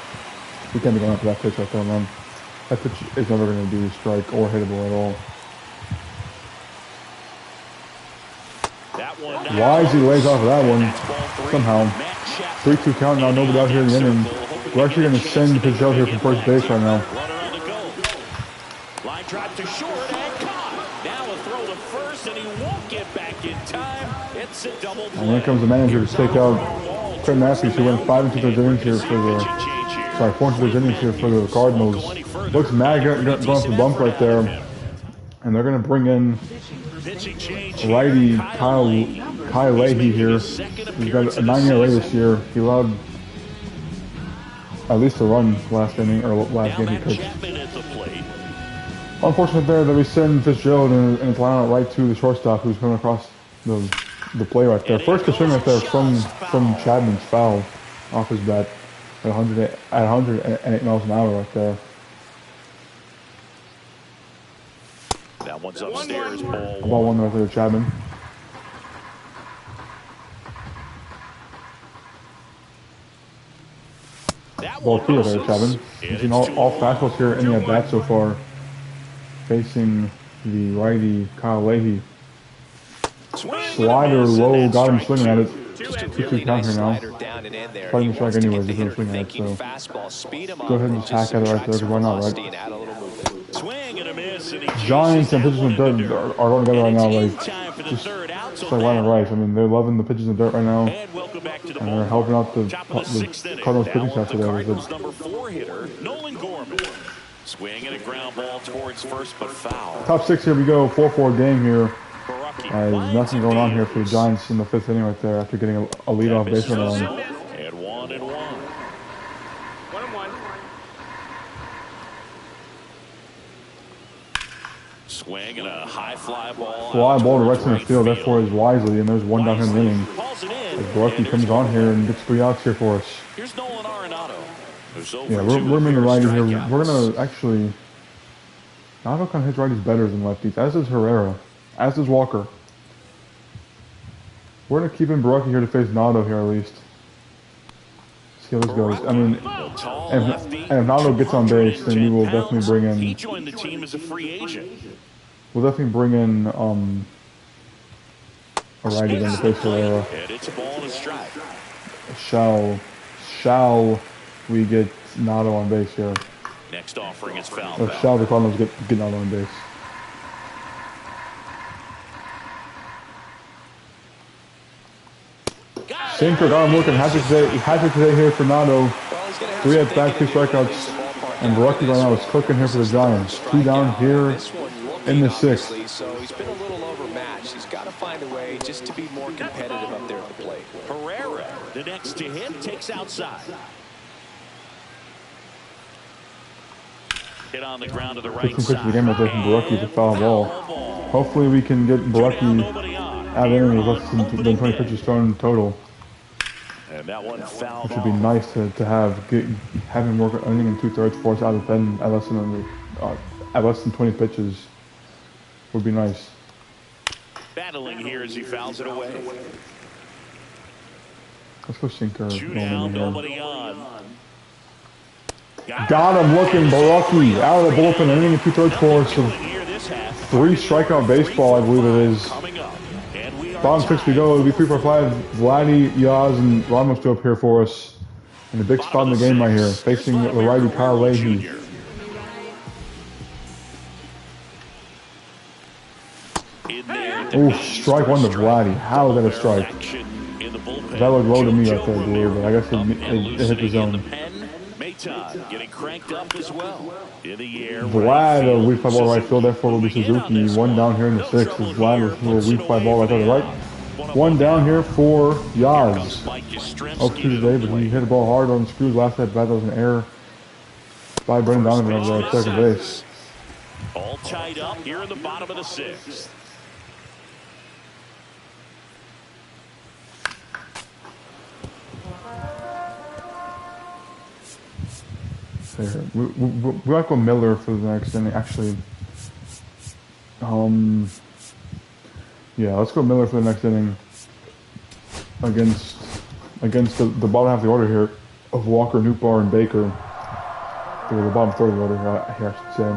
A: We can't be going after that pitch right there, man. That pitch is never going to be a strike or hittable at all. Wisely lays off of that one somehow. 3-2 count now, nobody out here in the inning. We're actually going to send Fitzgerald here from first base right now.
B: Line drive to short and caught. Now a throw to first, and he won't get back in time. It's a double play.
A: And here comes the manager to take out Quinn Matthews, who went 5 2/3 innings here for the 4 2/3 innings here for the Cardinals. Looks mad going off the bump right there. And they're going to bring in righty Kyle Leahy here. He's got a 9 ERA this year. He allowed at least a run last inning or last game he pitched. Unfortunate there that we send Fitzgerald and it's lined out right to the shortstop who's coming across the play right there. First swing right there from Chapman's foul off his bat at 108 miles an hour right there.
B: That one's upstairs.
A: Ball 1 right there, Chapman. Ball 2 right there, Chapman. He's seen all fastballs here in the at bat so far. Facing the righty Kyle Leahy. Slider low, got him swinging at it. 2-2 count here now. Probably the strike anyways, he's going to swing at it, so go ahead and attack at it right there, because why not, right? Giants and pitchers are going together right now, like, just just like Ryan Rice. I mean, they're loving the pitches in the dirt right now.
B: And welcome back to the
A: And they're helping out the Cardinals pitching staff today.
B: Cardinals number 4 hitter, Nolan Gorman. Swinging a ground ball towards first, but foul.
A: Top 6, here we go. 4-4 game here.
B: There's
A: nothing going on here for the Giants in the 5th inning right there after getting a leadoff base run on.
B: And 1-1.
D: 1-1.
B: Swing and a high fly ball.
A: Fly ball to right center field. That for is Wisely, and there's one down here in the inning. As Barucki comes on here and gets 3 outs here for us.
B: Here's Nolan Arenado.
A: Yeah, we're main righty here. We're gonna actually. Arenado kind of hits righties better than lefties, as does Herrera, as does Walker. We're gonna keep in Barucki here to face Nado here at least. See how this goes. I mean, and if Nado gets on base, then we will definitely bring in.
B: He joined the team as a free agent.
A: We'll definitely bring in a righty then to face Herrera.
B: And it's a ball and a strike.
A: Shall we get Nado on base here?
B: Next offering is foul.
A: Or shall the Cardinals get Nado on base? Sinker got him looking. Hat-trick today here for Nado. 3 at bat, 2 strikeouts. And Barucki right now is cooking here for the Giants. 2 down here in the 6th.
C: So he's been a little overmatched. He's got to find a way just to be more competitive up there at the plate.
B: Herrera, the next to hit, takes outside. Hit on the ground to the right
A: Pitching pitch of the
B: side.
A: game right there from Barucki. It's a foul ball. Hopefully we can get Barucki out of inning with less than 20 pitches thrown in total.
B: And that one fouled.
A: Which would be nice to have him work an inning and 2/3 for us out of 10 at less than 20 pitches would be nice.
B: Battling here as he fouls it away.
A: Let's go Sinker.
B: 2 down, nobody on.
A: Got him looking. Barucki out of the bullpen, an inning and 2/3 for us. 3 strikeout baseball, I believe it is. Bottom 6 we go. It'll be 3 for 5. Vladdy, Yaz, and Ramos still up here for us. And the big spot in the game right here, facing the righty Kyle Leahy. Oh, strike 1 to Vladdy. How is that a strike? That looked low to me out there, dude, but I guess it hit the zone.
B: Getting cranked up as well. In the air.
A: Vlad, a weak fly ball right field, therefore will be Suzuki. 1 down here in the 6th. Vlad with a little weak fly ball right to the right. 1 down here for Yaz. 0-2 today, but he hit the ball hard on the screws. Last at bat, that was an error by Brendan Donovan over there at second base.
B: All tied up here in the bottom of the 6th.
A: Here. We might go Miller for the next inning. Actually, yeah, let's go Miller for the next inning against the bottom half of the order here of Walker, Nootbaar, and Baker. The bottom third of the order here, I should say.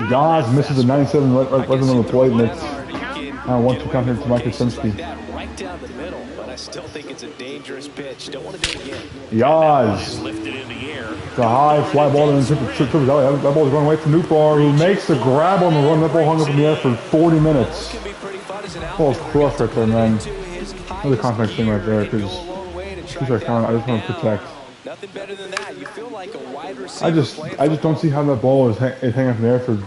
A: Yaz misses a 97 right on the plate, and it's 1-2 count here to Mike Kosinski.
C: Right down the middle, but I still think it's a dangerous pitch. Don't want to do it again.
A: Yaz. The high fly ball and then triple alley. That ball's going away from Nootbaar, who makes the grab on the run. That ball hung up in the air for 40 minutes. Ball's crushed right there, man. Another contact thing right there, because I just want to protect.
C: Nothing better than that. You feel like a wide receiver.
A: I just don't see how that ball is hanging up in the air for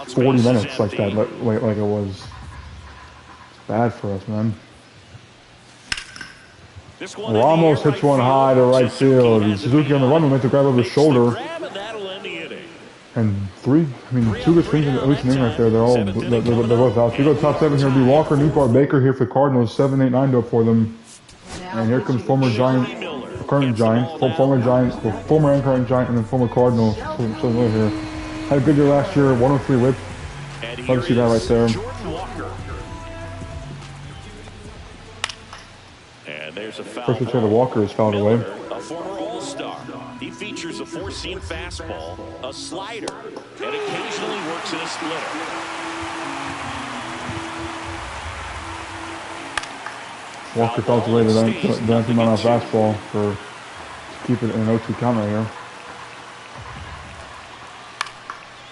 A: 40 minutes like that, like it was. It's bad for us, man. Ramos hits 1 high to right field. Suzuki on the run will make the grab over his shoulder. And 2 good swings at least an inning right there. They're both out. So we go top 7 here. It'll be Walker, Nootbaar, Baker here for the Cardinals. 7, 8, 9 to up for them. And here comes former Giant, current Giant, former Giant, former and current Giant, and then former Cardinal. So here. Had a good year last year. 103 whip. Love to see that right there. First pitch to Walker is fouled away.
B: A former All-Star. He features a 4-seam fastball, a slider, and occasionally works in a splitter.
A: Walker fouls away the 19-mile fastball to keep it in an 0-2 count right here.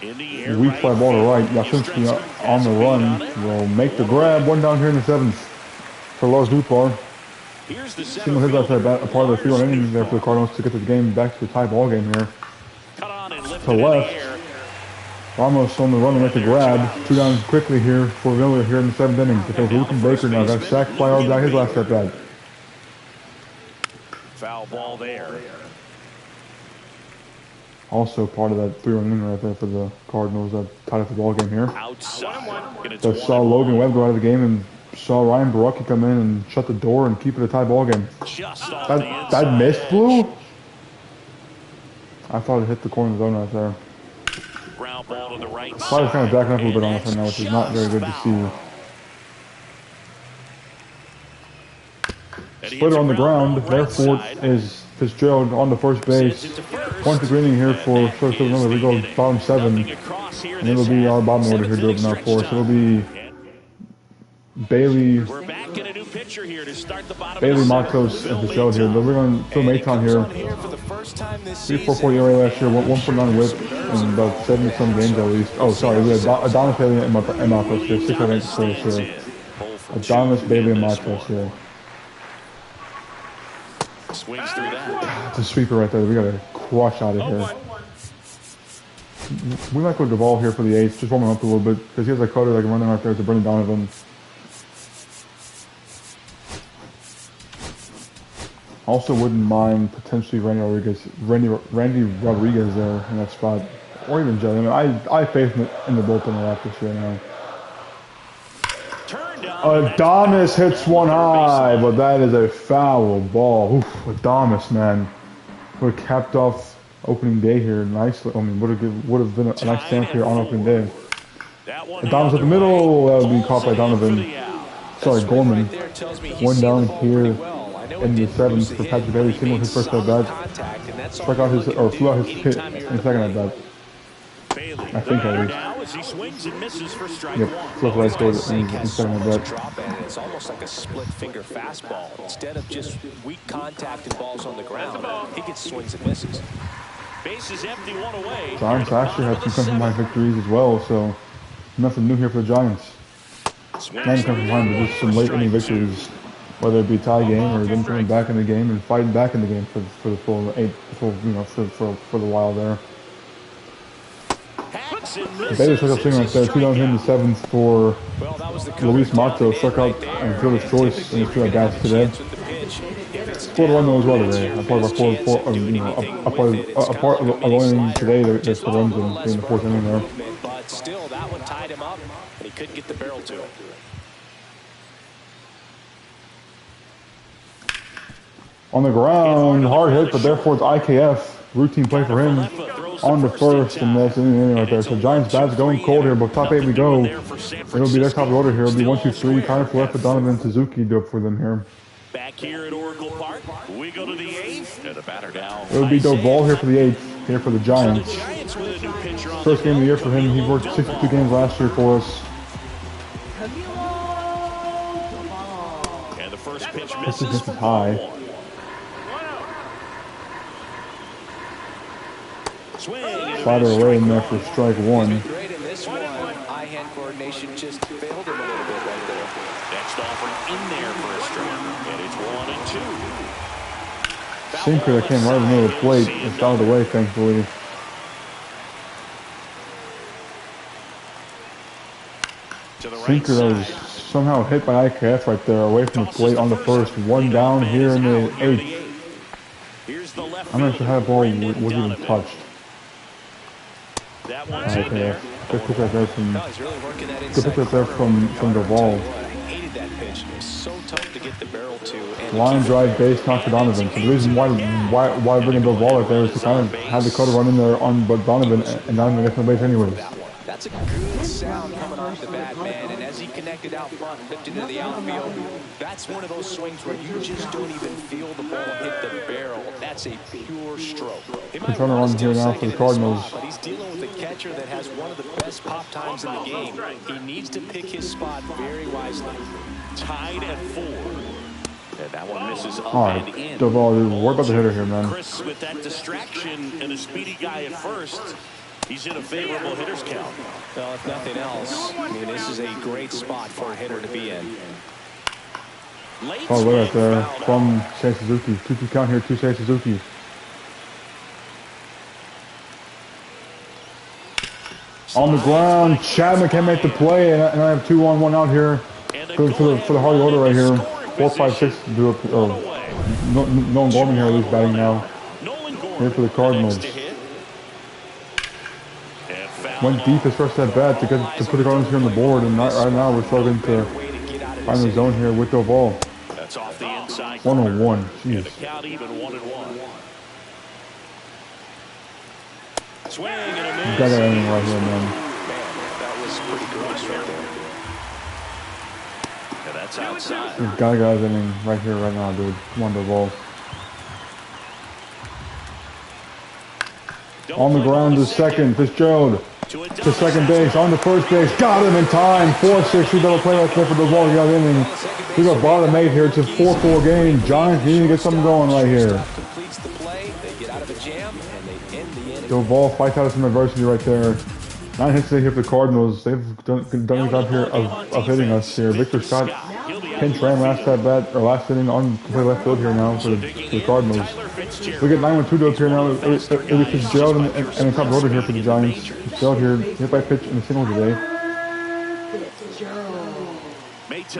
B: In the
A: weak fly ball to right. Yasinski on the run will make the grab. One down here in the 7th for Lars Dupar. Single hit after a part of the 3-1 inning there for the Cardinals to get the game back to a tie ball game here. To left. Ramos on the run to make the grab. 2 down quickly here for Miller here in the 7th inning. To face Luke Baker now. Got sacked fly out back his last at bat.
B: Foul ball there.
A: Also part of that 3-1 inning right there for the Cardinals that tied up the ball game here.
B: Outside.
A: That saw Logan Webb go out of the game and saw Ryan Baraki come in and shut the door and keep it a tie ball game. That missed blue? I thought it hit the corner of the zone right there.
B: Ground ball to the right.
A: Probably kind of backing up a little bit on it right now, which is not very good to see. Splitter on the ground, therefore is Fitzgerald on the first base. Point to greening here for short field Miller. We go bottom 7, and it'll be our bottom order here to open up for us. It'll be Bailey, Matos, and Fitzgerald here. But we're going to Phil Maton here. 3.44 ERA last year, 1.9 whip in about 70-some games at least. Oh, sorry, we had Adonis, Bailey, and Matos here. 6 innings for us here. Adonis, Bailey, and Matos here.
B: Swings through that.
A: It's a sweeper right there. We got to crush out of here. We might go to the ball here for the 8th, just warming up a little bit, because he has a cutter that can run out there to Brendan Donovan. Also wouldn't mind potentially Randy Rodriguez there in that spot, or even Jay. I mean, I faith in the bullpen a lot this year now. Adames hits one high, but that is a foul ball. Oof, Adames, man. Would have capped off opening day here nicely. I mean, would have been a nice stamp here on opening day. Adames at the middle, that would be caught by Donovan. Sorry, Gorman. One down here in the 7th for Patrick Bailey. Single his first at bat. Struck out his, or flew out his hit in the second at bat. I think at least. Yep, flip right there in second at bat.
C: It's almost like a split finger fastball. Instead of just weak contact and balls on the ground, he gets swings and misses.
B: Bases empty, 1 away.
A: Giants actually had some come from behind victories as well, so nothing new here for the Giants. Not even come from behind, but just some late inning victories, whether it be a tie game or them coming back in the game and fighting back in the game for the full 8, for the while there. Bailey struck out swing right there, 2 down here in the 7th for Luis Matos. Struck out and fielder's choice in his 2 at-bats today. 4-1 though as well today. A part of the inning today, there's 4 runs in the 4th inning there.
C: But still, that one tied him up, and he couldn't get the barrel to it.
A: On the ground, hard hit, but therefore it's IKF. Routine play for him. On the first, and that's in the inning right there. So Giants bats going cold here, but top 8 we go. It'll be their top order here. It'll be 1, 2, 3. Connor Flett for Donovan Suzuki do it for them here.
B: Back here at Oracle Park, we go to the 8th. And the batter now.
A: It'll be Doval here for the 8th, here for the Giants. First game of the year for him. He worked 62 games last year for us.
B: And the first pitch
A: This
B: misses
A: is high. Slider away in there for strike 1.
C: Great in this one. Eye-hand coordination just failed him a little bit right there.
B: Next offering in there for a strike. And it's 1 and 2.
A: Sinker that came right in the middle of the plate. It's out of the way, thankfully. Sinker that was somehow hit by IKF right there, away from the plate on the first. 1 down here in the 8th. I'm not sure how the ball was even touched. IKF. Good pick right there from Doval. Line drive base knock for Donovan. So the reason why bring in Doval right there is to kind of have the cutter run in there on but Donovan, and Donovan gets no base anyways.
C: That's a good sound coming off the bat, man. And as he connected out front and lifted into the outfield, that's one of those swings where you just don't even feel the ball hit the barrel. That's a pure stroke.
A: He's running on here now for the Cardinals.
C: But he's dealing with a catcher that has one of the best pop times in the game. He needs to pick his spot very wisely.
B: Tied at 4. And that one misses up
A: Alright,
B: and in.
A: Doval, what about the hitter here, man?
B: Chris with that distraction and a speedy guy at first. He's in a favorable hitter's count.
C: Well, if nothing else, I mean, this is a great spot for a hitter to be in.
A: Oh, look at there from Seiya Suzuki. 2-2 count here, 2 Seiya Suzuki. On the ground, Chapman can't make the play, and I have 2-on-1 out here for the Hardy order right here. 4-5-6 do it. Nolan Gorman here, at least batting now. Here for the Cardinals. Went deep as first at bat to put the Cardinals here on the board, and right now we're struggling to find the zone here with the ball.
B: That's off the inside.
A: 1-1.
B: Jeez. The count even 1-1. Swing and a miss.
A: Got that inning right here, man.
C: That was pretty gross right there.
B: And that's outside.
A: We've got that inning right here, right now, dude. Wonderful. On the ground to second. Fitzgerald to second base. On to first base. Got him in time. 4-6. We double play right there for the ball. He got inning. We got bottom 8 here. It's a 4-4 game. Giants need to get something going right here.
C: Completes the play. They get out of a jam and they end the inning.
A: Ball fights out some adversity right there. 9 hits today here for the Cardinals. They've done a good job here of hitting us here. Victor Scott pinch ran last at bat or last inning on to play left field here now for the Cardinals. We get 9-1-2 up here now. It is Fitzgerald and the top order here for the Giants. Fitzgerald here hit by pitch in the single today.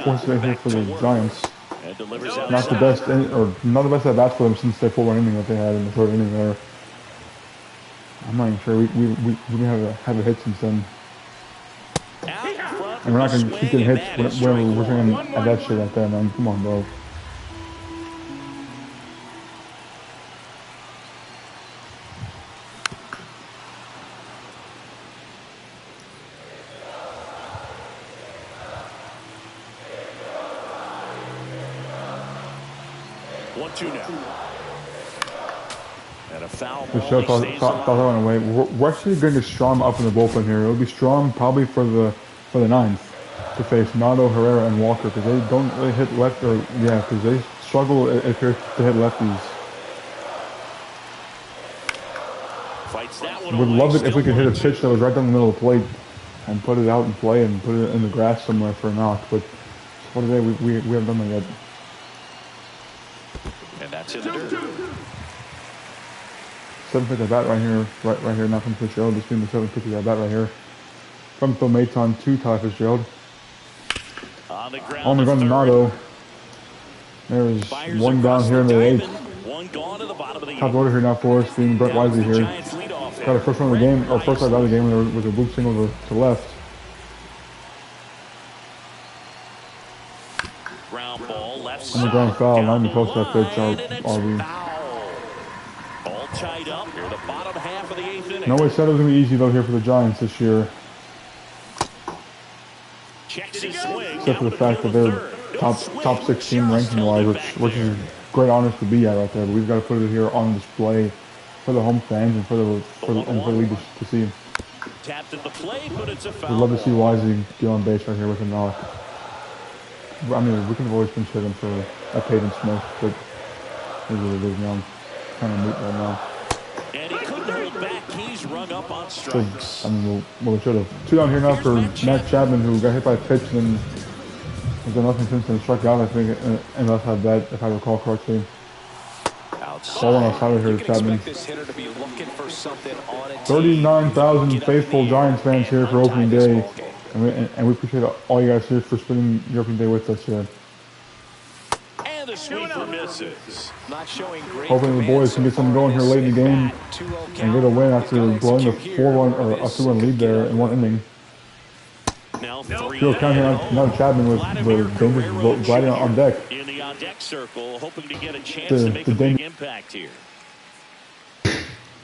A: Fourth today here for the Giants. Not the best not the best at bats for them since their 4-run inning that they had in the third inning there. I'm not even sure we have a hit since then. And we're not going to keep getting hits whenever we're swinging at that shit like that, man. Come on, bro.
B: And a foul
A: The show thought that went away. We're actually going to Strom up in the bullpen here. It'll be Strom probably for the 9th to face Nato, Herrera, and Walker because they don't really hit left because they struggle to hit lefties. Would love it if we could hit a pitch that was right down the middle of the plate and put it out in play and put it in the grass somewhere for a knock. But for today, we haven't done that yet.
B: And that's in the dirt.
A: 7 pitch at bat right here, not from Fitzgerald. Just being the 7 pitch at bat right here. From Phil Maton to Ty Fitzgerald. On the ground to Nato. There's one down here in the 8th. Top order here now for us, being Brett Wisely here. Got a first run of the game, or first run of the game with a bloop single to left. On the ground foul, not even close to that pitch, RB. No way said it was going to be easy though here for the Giants this year. Except for the fact that they're top 6 team ranking wise, which is great honors to be at right there. But we've got to put it here on display for the home fans and for the league to see. We'd love to see Wisely get on base right here with a knock. I mean, we can have always been hit him for a Peyton Smith, but here's what it is now. Kind of moot right now.
B: And he couldn't hold back. He's rung up on strikes.
A: So, I mean, well, it should have. 2 down here now for Matt Chapman, who got hit by a pitch and has done nothing since then. Struck out, I think, and left had that, if I recall correctly. All on outside of here to Chapman. 39,000 faithful Giants fans here for opening day. And we appreciate all you guys here for spending your opening day with us here.
B: And the sweeper misses.
A: Hoping the boys can get something going here late in the game and get a win after blowing a 4-run or a 2-run lead there in one inning. Field count here now Chapman with dangerous gliding on deck.
B: In the on deck circle, hoping to get a chance to make a big impact here.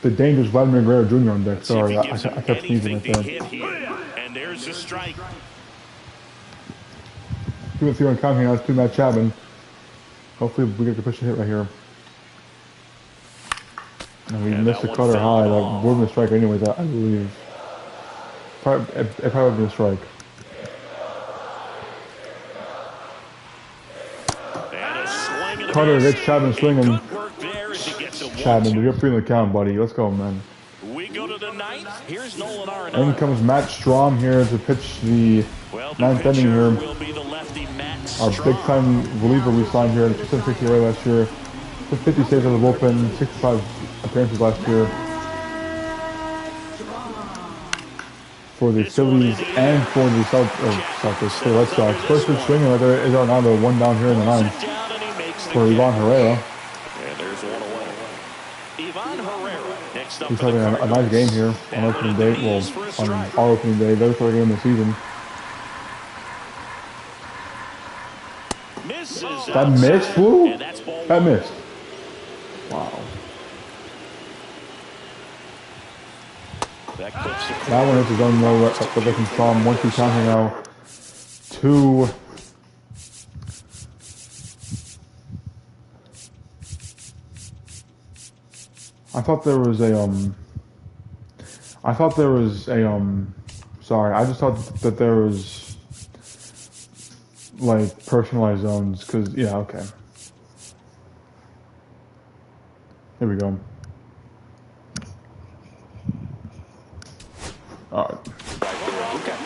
A: The dangerous Vladimir Guerrero Jr. on deck. Sorry, I kept sneezing right there.
B: And there's a strike.
A: 2-3 on count here now to Matt Chapman. Hopefully we get to push a hit right here. And we missed the cutter high. That would have been a strike anyways, I believe. It probably would have been a strike. Cutter gets Chapman swinging. Chapman, you're free in the count, buddy. Let's go, man.
B: We go to the 9th Here's Nolan Arenado.
A: In comes Matt Strom here to pitch the ninth inning here.
B: Will be the lefty Matt
A: Our
B: Strom.
A: big-time reliever we signed here in 250 last year. 50 saves on the bullpen, 65 appearances last year for the Phillies and for the the Red Sox. First pitch swinging right there is Arenado, one down here in the ninth for Ivan Herrera.
B: And there's one away. Ivan Herrera next up.
A: He's having a nice game here on opening day. Well, on our opening day, very first game of the season. That missed, Blue? That missed. Wow. That one hits his own low, but they can saw him 1-2 counting now. 2. I thought there was a, sorry, I just thought that there was, like, personalized zones, because, yeah, okay. Here we go. Alright.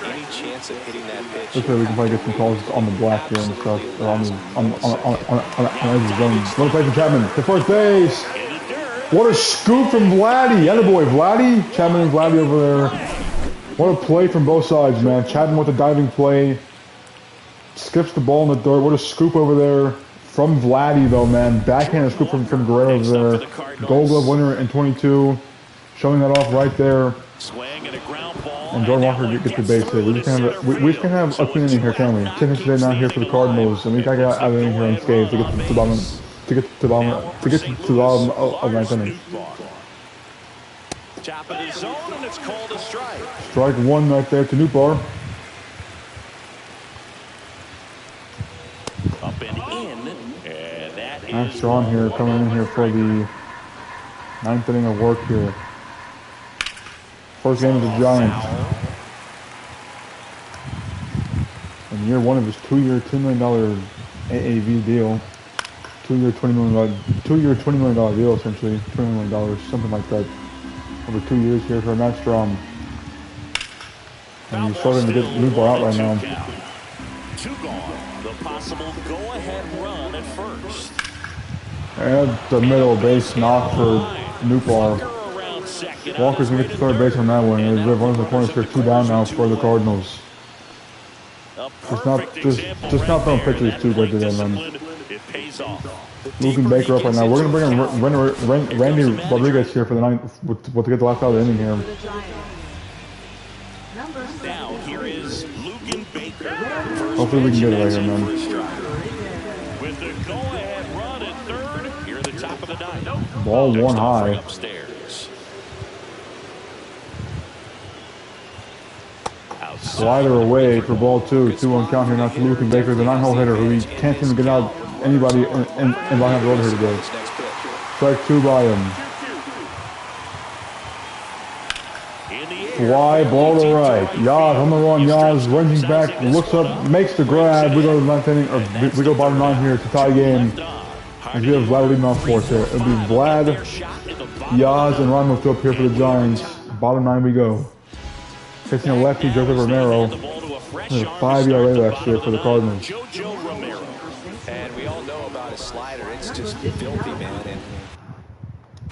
C: Any chance of hitting that pitch?
A: Looks like we can probably get some calls on the black here and stuff, or on the zone. Little play for Chapman to first base. What a scoop from Vladdy. Attaboy, Vladdy. Chapman and Vladdy over there. What a play from both sides, man. Chapman with the diving play. Skips the ball in the dirt. What a scoop over there from Vladdy, though, man. Backhand scoop from Guerrero over there. Gold Glove winner in 22. Showing that off right there. And Jordan Walker gets the base hit. We just can't have a clean inning here, can we? 10 hits today down here for the Cardinals, and we gotta get out of the inning here unscathed to get to the bottom of ninth inning.
B: Top of the zone, and it's called a strike.
A: Strike one right there to Newbar.
B: Up and in, and that
A: Max Strong here coming in here for the ninth inning of work here. First game of the Giants. In year one of his 2-year, $2 million AAV deal. 2-year, $20 million deal, essentially. $20 million, something like that. Over 2 years here for Matt Strom. And he's starting to get Newbar out right now.
B: 2 gone. The possible go-ahead run at first.
A: And the middle base knock for Newbar. Walker's gonna get to third base on that one. There's one of the corners here, 2 down now for the Cardinals. Just not throwing pitches too good today, man. Luke Baker up right now. We're gonna bring in Randy Rodriguez here for the ninth to get the last out of the inning here.
B: Now here is Luke Baker.
A: Hopefully we can get it right here, man.
B: With the go-ahead run at third, here at the top of the ninth.
A: Ball one high.
B: Upstairs.
A: Slider away for ball 2. 2-1 count here now to Luke Baker, the 9-hole hitter who he can't seem to get out anybody in line of the road here today. Strike 2 by him. Fly ball to right. Yaz on the run. Yaz ranging back, looks up, makes the grab. We go to the ninth inning, or we go bottom 9 here to tie game. And we have Vlad leading off for us here. It'll be Vlad, Yaz, and Ron up here for the Giants. Bottom 9 we go. Facing a lefty, Joseph Romero. There's a 5 ERA last year for the Cardinals.
C: And we all know about his slider. It's just filthy, man. And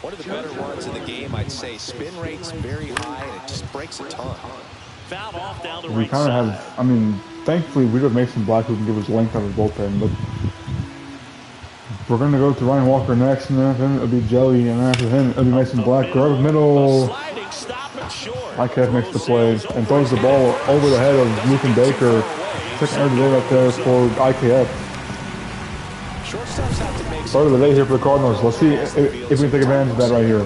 C: one of the better ones in the game, I'd say. Spin rate's very high, and it just breaks a ton.
B: Fouled off down the
A: We kind of have, I mean, thankfully we have Mason Black who can give us length out of the bullpen, but we're going to go to Ryan Walker next, and then after him it'll be Jelly, and then after him it'll be Mason Black. Grab the middle. IKF makes the play and throws the ball over the head of Luke Baker. Second error today right there for IKF. Start of the day here for the Cardinals. Let's see if we can take advantage of that right here.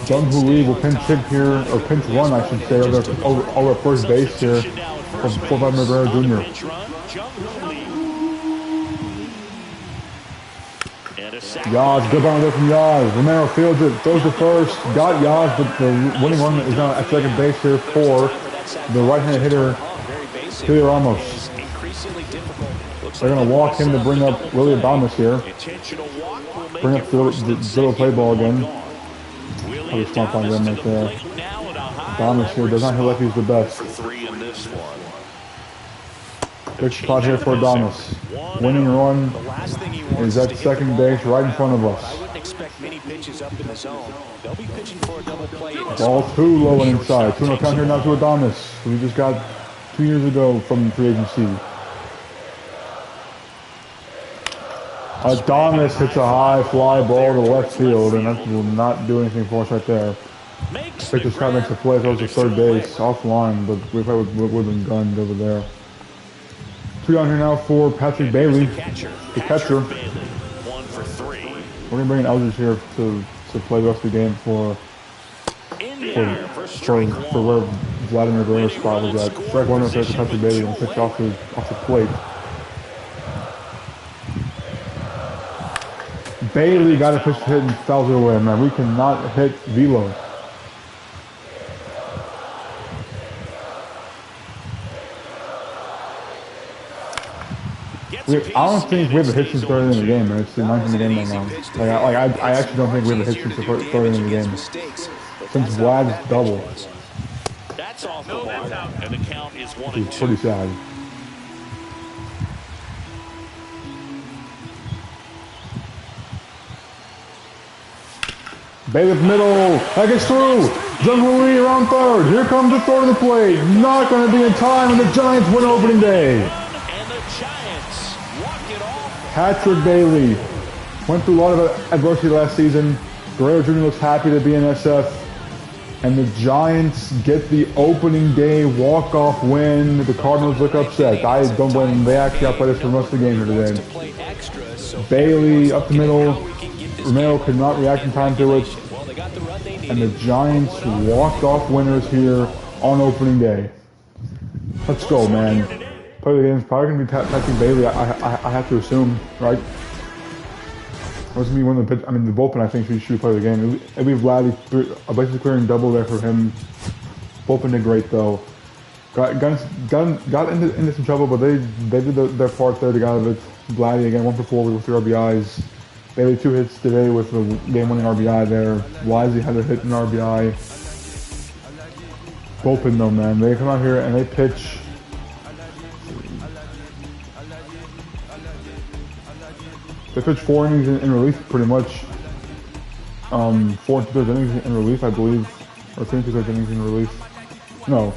A: Jung Hoo Lee will pinch hit here, or pinch run I should say, over at first base here from 4-5 Guerrero Jr. Yaz, good bounce there from Yaz. Romero fields it, throws to first, got Yaz, but the winning run is now at second base here for the right-handed hitter, Julio Ramos. They're going to walk him to bring up Willie Adames here. bring up the little play ball again. Probably stomp on them right there. Adonis here does not look like he's the best. Big spot here for Adonis. Winning run is at second base right in front of us.
C: I wouldn't expect many pitches up in the zone. They'll be pitching for a double play.
A: Ball too low and inside. 2-0 count here now to Adonis, who we just got 2 years ago from free agency. Adonis hits a high fly ball to left field, and that will not do anything for us right there. Victor Scott makes a play, throws to third base, offline, but we probably would have been gunned over there. 2 down here now for Patrick Bailey, the catcher. We're going to bring in Eldridge here to play the rest of the game for where Vladimir Guerrero's spot was at. Strike one right there to Patrick Bailey and pitch off the plate. Bailey got a pitch to hit and fouls it away, man. We cannot hit velo. I don't think we have a hit since third in the game, man. It's the 9th in the game right now. I actually don't think we have a hit since the third in the game. Since Vlad's double.
B: That's off the mark, and the count is 1-2.
A: It's pretty sad. Bailey middle, that gets through. Jung-Hoo Lee around third. Here comes the throw to the plate. Not going to be in time, and the Giants win opening day. Patrick Bailey went through a lot of adversity last season. Guerrero Jr. looks happy to be in SF. And the Giants get the opening day walk-off win. The Cardinals look upset. I don't blame them. They actually outplayed us for most of the game here today. Bailey up the middle. Romero could not react in time to it. And the Giants walked off winners here on opening day. Let's go, man. Play the game's probably going to be Patrick Bailey, I have to assume, right? That was going to be one of the pitch. I mean, the bullpen, I think, should play the game. It'll be Vladdy, a basically clearing double there for him. Bullpen did great, though. Got into some trouble, but they did their part there to get out of it. Vladdy, again, 1 for 4 with 3 RBIs. Bailey 2 hits today with the game-winning RBI there. Wisely had a hit and RBI. Bullpen, though, man. They come out here and they pitch. They pitched 4 innings in relief, pretty much. 4 2/3 innings in relief, I believe, or 3 2/3 innings in relief. No,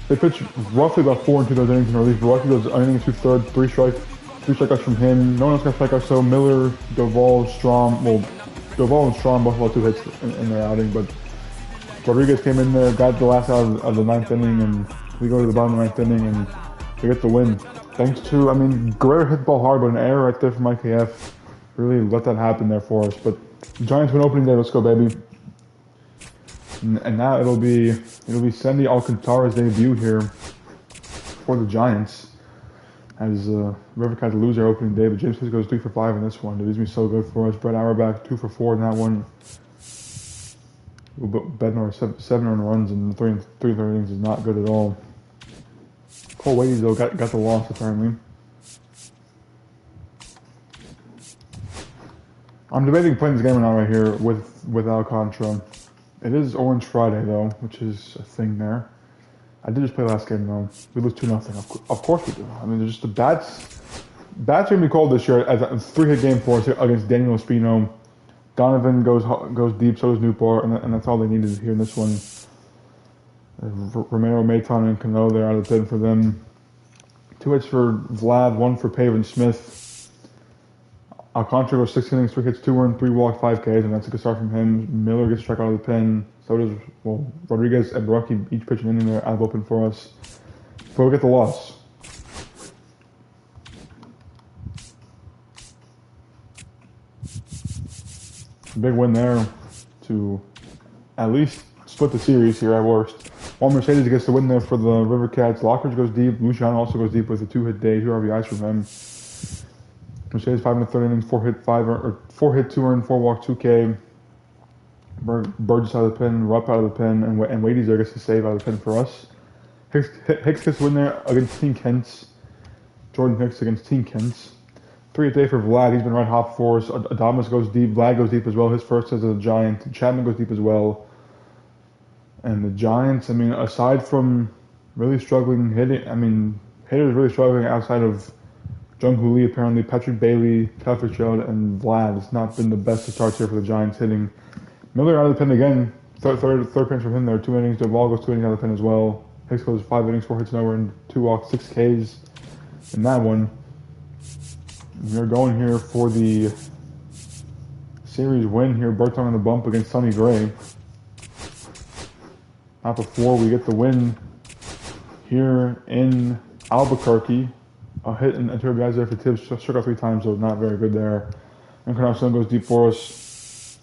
A: they pitched roughly about 4 2/3 innings in relief. Rocky goes an inning 2/3, 3 strikeouts from him. No one else got strikeouts. So Miller, Doval, Strom. Well, Doval and Strom both had 2 hits in their outing, but Rodriguez came in there, got the last out of the 9th inning, and we go to the bottom of the 9th inning, and they get the win. Thanks to, I mean, Guerrero hit the ball hard, but an error right there from IKF really let that happen there for us. But the Giants win opening day. Let's go, baby. And now it'll be Sandy Alcantara's debut here for the Giants. As Rivercats lose their opening day, but James Hicks goes 3 for 5 in this one. Dude, he's been so good for us. Brett Auerbach 2 for 4 in that one. Bednar 7 earned runs and 3 innings is not good at all. Cole Wade, though, got the loss, apparently. I'm debating playing this game or not right here with Alcantara. It is Orange Friday, though, which is a thing there. I did just play last game, though. We lose 2-0. Of course we do. I mean, there's just the bats are going to be called this year as a 3-hit game for us against Daniel Espino. Donovan goes deep, so does Newport, and that's all they needed here in this one. Romero, Maton, and Cano, they're out of the pin for them. 2 hits for Vlad, 1 for Pavin Smith. Alcantara goes 6 innings, 3 hits, 2 earned, 3 walked, 5 Ks, and that's a good start from him. Miller gets a strike out of the pen. So does, Rodriguez and Barucki each pitch an inning there out of open for us. But we get the loss. Big win there to at least split the series here at worst. While Mercedes gets the win there for the Rivercats. Lockridge goes deep. Luciano also goes deep with a 2-hit day, 2 RBIs from him. Mercedes 5 in the 3rd innings, 4 hit, 2 earned, 4 walk, 2K. Burgess out of the pen, Rupp out of the pen, and Wadey's there gets the save out of the pen for us. Hicks gets the win there against Team Kent's. Jordan Hicks against Team Kent's. 3 a day for Vlad. He's been right hot for us. Adames goes deep. Vlad goes deep as well. His first as a Giant. Chapman goes deep as well. And the Giants, I mean, aside from really struggling hitting, I mean, hitters really struggling outside of Jung-Hoo Lee, apparently, Patrick Bailey, Kyle Fitzgerald, and Vlad. It's not been the best of starts here for the Giants hitting. Miller out of the pen again. Third pitch from him there. 2 innings. Duvall goes 2 innings out of the pen as well. Hicks goes 5 innings, 4 hits, nowhere, and 2 walks, 6 Ks in that one. We're going here for the series win here. Bertong on the bump against Sonny Gray. Not before we get the win here in Albuquerque. A hit and 2 RBIs there for Tibbs. Struck out 3 times, so not very good there. Encarnacion goes deep for us.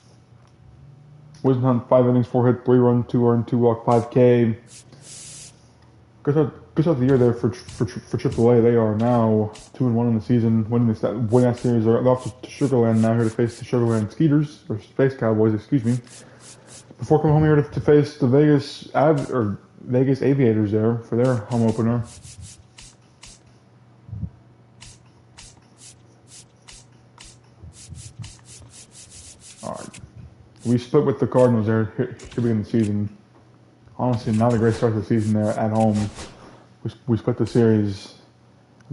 A: Wisdom Hunt, 5 innings, 4 hit, 3 run, 2 earned, 2 walk, 5K. Good start of the year there for AAA. They are now 2-1 in the season, winning that series. They're off to Sugarland now, here to face the Sugarland Skeeters, or Space Cowboys, excuse me. Before coming home here to face the Vegas Aviators there for their home opener. All right, we split with the Cardinals there here beginning the season. Honestly, not a great start to the season there at home. We split the series.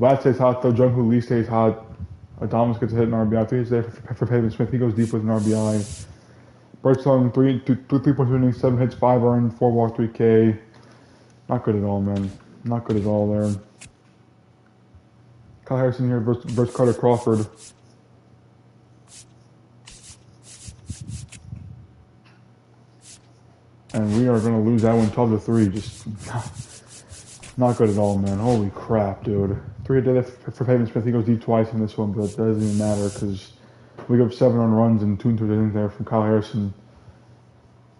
A: Vlad stays hot though. Jung-Hoo Lee stays hot. Adames gets a hit in RBI. 3 hits there for Pavin Smith. He goes deep with an RBI. Birdsong, 3.2 innings, 7 hits, 5 earned, 4 walk, 3K. Not good at all, man. Not good at all there. Kyle Harrison here versus Carter Crawford. And we are going to lose that one 12-3. Just not good at all, man. Holy crap, dude. 3 a day for Pavin Smith. He goes deep twice in this one, but that doesn't even matter because we go 7 on runs and 2 innings there from Kyle Harrison.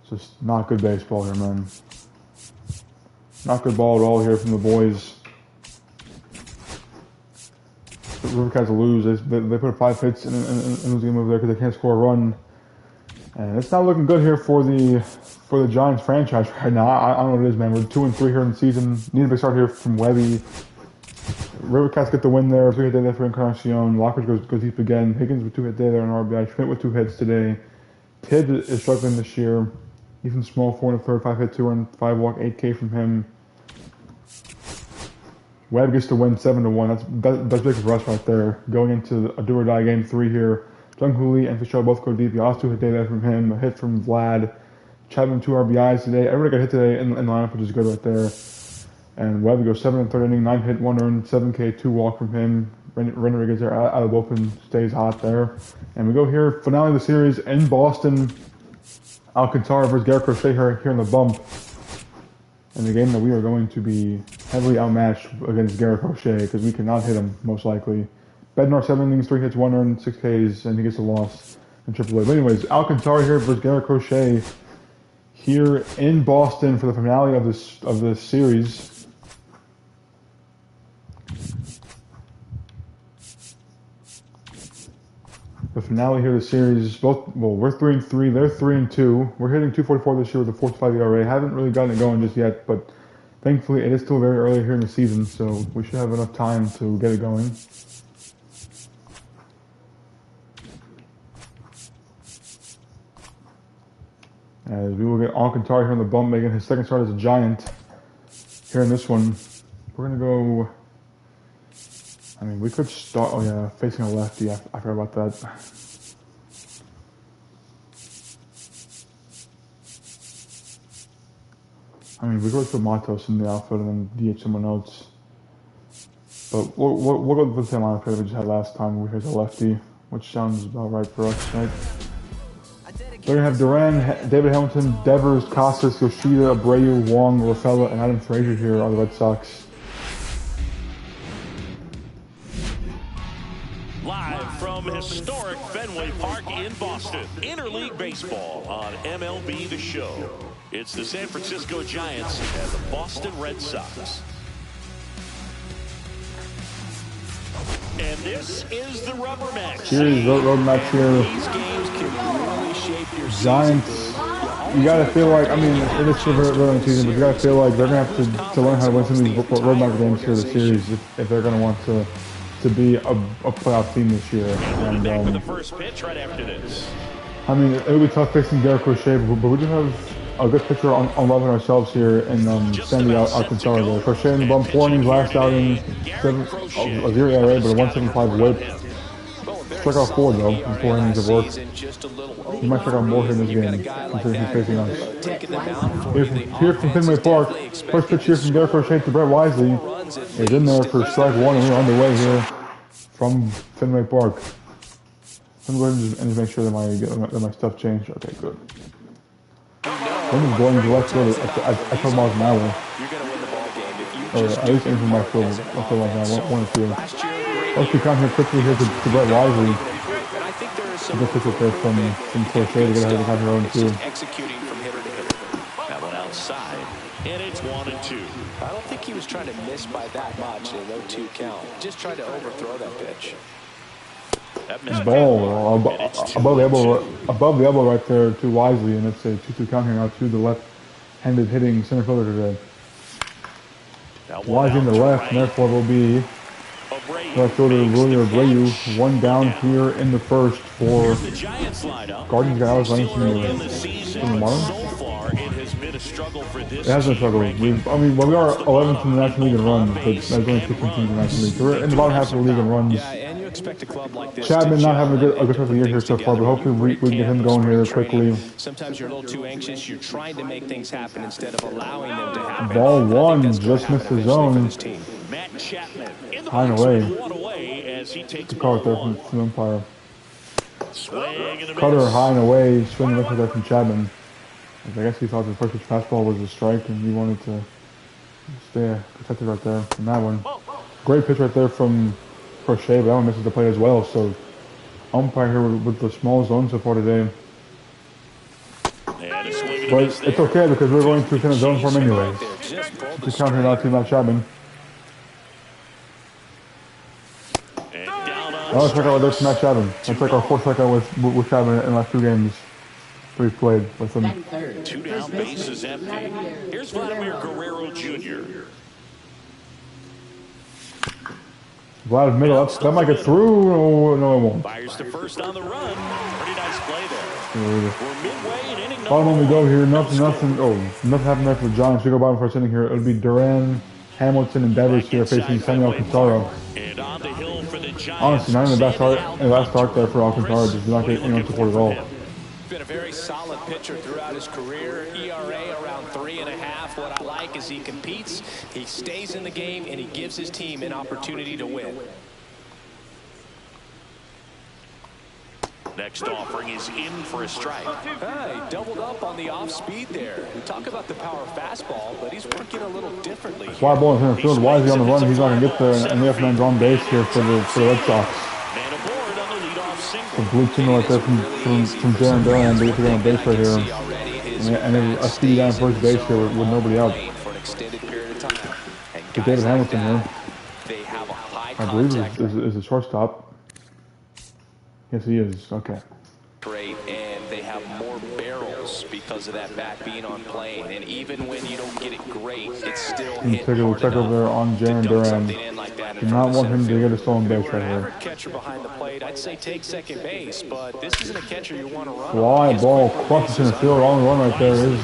A: It's just not good baseball here, man. Not good ball at all here from the boys. The Rivercats lose. They put 5 hits in the game over there because they can't score a run. And it's not looking good here for the Giants franchise right now. I don't know what it is, man. We're 2-3 here in the season. Need a big start here from Webby. Rivercats get the win there. 3 hit day there for Encarnacion. Lockridge goes deep again. Higgins with 2 hit day there on RBI. Schmidt with 2 hits today. Tibbs is struggling this year. Ethan Small 4 1/3, 5 hit, 2 earned, 5 walk, 8K from him. Webb gets the win 7-1. That's big for us right there. Going into a do or die game 3 here. Jung-Hoo Lee and Fitzgerald both go deep. He also 2 hit day there from him. A hit from Vlad. Chapman 2 RBIs today. Everybody got hit today in the lineup, which is good right there. And Webb goes 7 in the 3rd inning, 9 hit, 1 earned, 7K, 2 walk from him. Renner gets there out of the bullpen, stays hot there. And we go here, finale of the series in Boston. Alcantara versus Garrett Crochet here in the bump. In the game that we are going to be heavily outmatched against Garrett Crochet because we cannot hit him, most likely. Bednar 7 innings, 3 hits, 1 earned, 6 Ks, and he gets a loss in AAA. But anyways, Alcantara here versus Garrett Crochet here in Boston for the finale of this series. The finale here of the series, we're 3-3, they're 3-2. We're hitting 244 this year with a 4.5 ERA. Haven't really gotten it going just yet, but thankfully it is still very early here in the season, so we should have enough time to get it going. As we will get Alcantara here on the bump, making his second start as a Giant. Here in this one, we're going to go... I mean, we could start... Oh, yeah, facing a lefty. I forgot about that. I mean, we could put Matos in the outfield and then DH someone else. But we'll go with the same lineup that we just had last time. We had a lefty, which sounds about right for us, right? They're going to have Duran, David Hamilton, Devers, Casas, Yoshida, Abreu, Wong, Rafella, and Adam Frazier here are the Red Sox.
B: Live from historic Fenway Park in Boston, Interleague Baseball on MLB The Show. It's the San Francisco Giants and the Boston Red Sox. And this is the rubber match.
A: Here's road match here.
C: These games can really shape your
A: Giants, you gotta feel like, I mean, it is still early in the season, but you gotta feel like they're gonna have to learn how to win some of these road match games here this series if they're gonna want to to be a playoff team this year. And
B: Back for the first pitch right after this.
A: I mean, it would be tough facing Derek Crochet, but we do have a good pitcher on loving ourselves here in Sandy Alcantara. There. Crochet in the bump 4 innings last outing, a 0 ERA, but a 1.75 WHIP. Struck out 4 though, in 4 innings of work. He might strike out more here in this game, considering he's facing us. Here from Fenway Park, first pitch here from Derek Crochet to Brett Wisely. He's in there for strike 1, and we're underway here from Fenway Park. I'm going to just make sure that my stuff changed. Okay, good. I'm just going to left field at 12 miles an hour.
C: You're going to win the ball game if you
A: Or at least aim for my field, 12 miles an hour, 1 or 2. Let's be coming here quickly here to Brett Wisely.
C: And I think there is some
A: Good pitch up there from Crochet to get ahead of the count here 0-2.
C: executing from hitter to hitter.
B: That one outside, and it's 1-2.
C: I don't think he was trying to miss by that much in a 0-2 count. Just tried to overthrow that pitch.
A: Ball above the elbow right there to Wisely, and it's a 2-2 count here now to the left-handed hitting center fielder today. Wisely in the left, and therefore will be left fielder William Abreu. 1 down here in the first for Guardians. Got Alex Langston in the bottom. It has been a struggle. We are 11th in the National League in runs, but there's only 15 teams in the National League. So we're in the bottom half of the league in runs.
C: Expect a club like this.
A: Chapman not having a good start of the year here so far, but hopefully we can get him going here quickly.
C: Sometimes you're a little too anxious. You're trying to make things happen instead of allowing them to happen.
A: Ball 1, just missed the zone. High and away. Good call right there from the umpire. Cutter high and away, swinging right there from Chapman. I guess he thought the first pitch fastball was a strike, and he wanted to stay protected right there from that one. Great pitch right there from Crochet, but that one misses the plate as well. So umpire here with the small zone so far today. But it's okay because we're going to finish zone for him anyways. To count here now to Matt Chapman. Another strikeout right there from Matt Chapman. That's like our 4th strikeout with Chapman in the last 2 games we've played with him.
B: 2 down, base is empty. Here's Vladimir Guerrero Jr.
A: Vlad's middle, that might get through. No, it won't.
B: Fires to first on the run. Pretty nice play there. We're midway in inning
A: bottom when we go here, nothing happened there for the Giants. We go bottom first inning here. It'll be Duran, Hamilton, and Devers here facing Sandy Alcantara.
B: And on the hill for the Giants.
A: Honestly, not even the best start there for Alcantara. Just not getting anyone support at all.
C: Been a very solid pitcher throughout his career. ERA around 3.5. What I like is he competes, he stays in the game, and he gives his team an opportunity to win.
B: Next offering is in for a strike.
C: He doubled up on the off speed there. We talk about the power fastball, but he's working a little differently.
A: Fly ball in center field. Wisely on the run. He's not going to get there, and we have man's on base here for the Red Sox. The blue team right there from Jaron Duran to get to get on base right here. And a speedy down first base here with nobody out. To David Hamilton here. I believe is a shortstop. Yes, he is. Okay.
C: Great, and they have more barrels because of that bat being on plane. And even when you don't get it great, it's still hit hard enough.
A: Check over there on Jaron Duran. Do not want him to get a stolen base right here.
C: Catcher behind the plate, I'd say take second base, but this isn't a catcher you want to run.
A: Fly ball crushes in the field. On the run right there is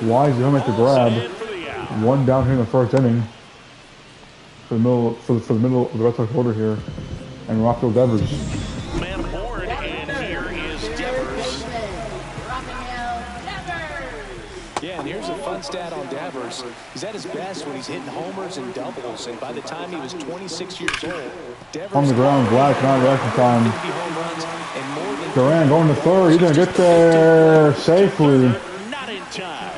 A: Wisely. He'll make the grab. 1 down here in the first inning. For the middle of the Red Sox order here, and Rafael Devers.
B: Man aboard, and here is Devers.
C: Yeah, and here's a fun stat on Devers. He's at his best when he's hitting homers and doubles, and by the time he was 26 years old, Devers
A: on the ground, Black, not reaction time. Duran going to third. He's going to get there safely.
B: Not in time.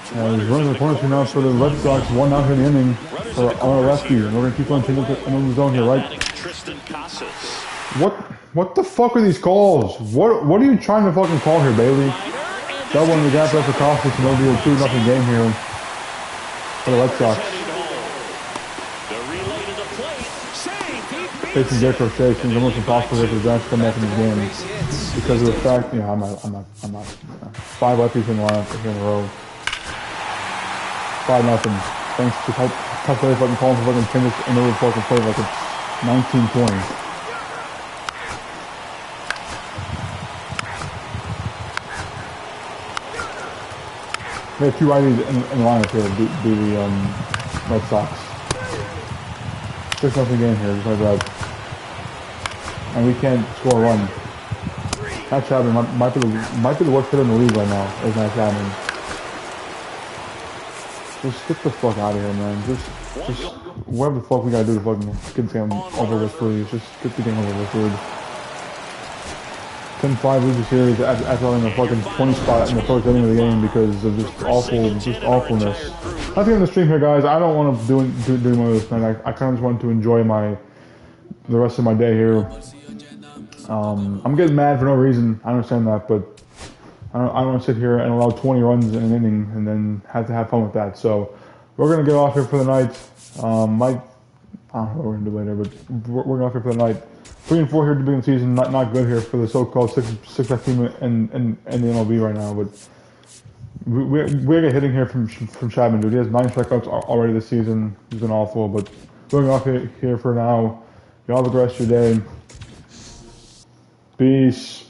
A: He's running the corner now for the Red Sox. 1 out here in the inning for on a rescue. And we're going to keep on changing the zone here, right? What the fuck are these calls? What are you trying to fucking call here, Bailey? Double in the gap there for Costas, and it'll be a 2-0 game here for the Red Sox. Facing Derek Crochet, it's almost impossible here for the Giants to come back in this game because of the fact, I'm not. 5 lefties in the lineup here in a row. 5-0. Thanks to tough play fucking calling for fucking finish in order to fucking play like 19-20. We have 2 righties in the lineup here, do the Red Sox. 6-0 game here, just like that. And we can't score a run. Matt Chapman might be the worst hitter in the league right now, is Matt Chapman. Just get the fuck out of here, man. Just whatever the fuck we gotta do to fucking get this game over with, please. Just get the game over with, dude. 10-5 lose the series after having a fucking 20 spot in the first inning of the game because of just awfulness. That's the end of the stream here, guys. I don't want to do more of this tonight. I kind of just want to enjoy the rest of my day here. I'm getting mad for no reason. I understand that, but I don't want to sit here and allow 20 runs in an inning and then have to have fun with that. So we're gonna get off here for the night. I don't know what we're gonna do later, but we're going off here for the night. 3-4 here at the beginning of the season. Not good here for the so-called six-best team in the MLB right now. But we're getting hitting here from Chapman, dude. He has 9 strikeouts already this season. He's been awful. But going off here for now. Y'all have a good rest of your day. Peace.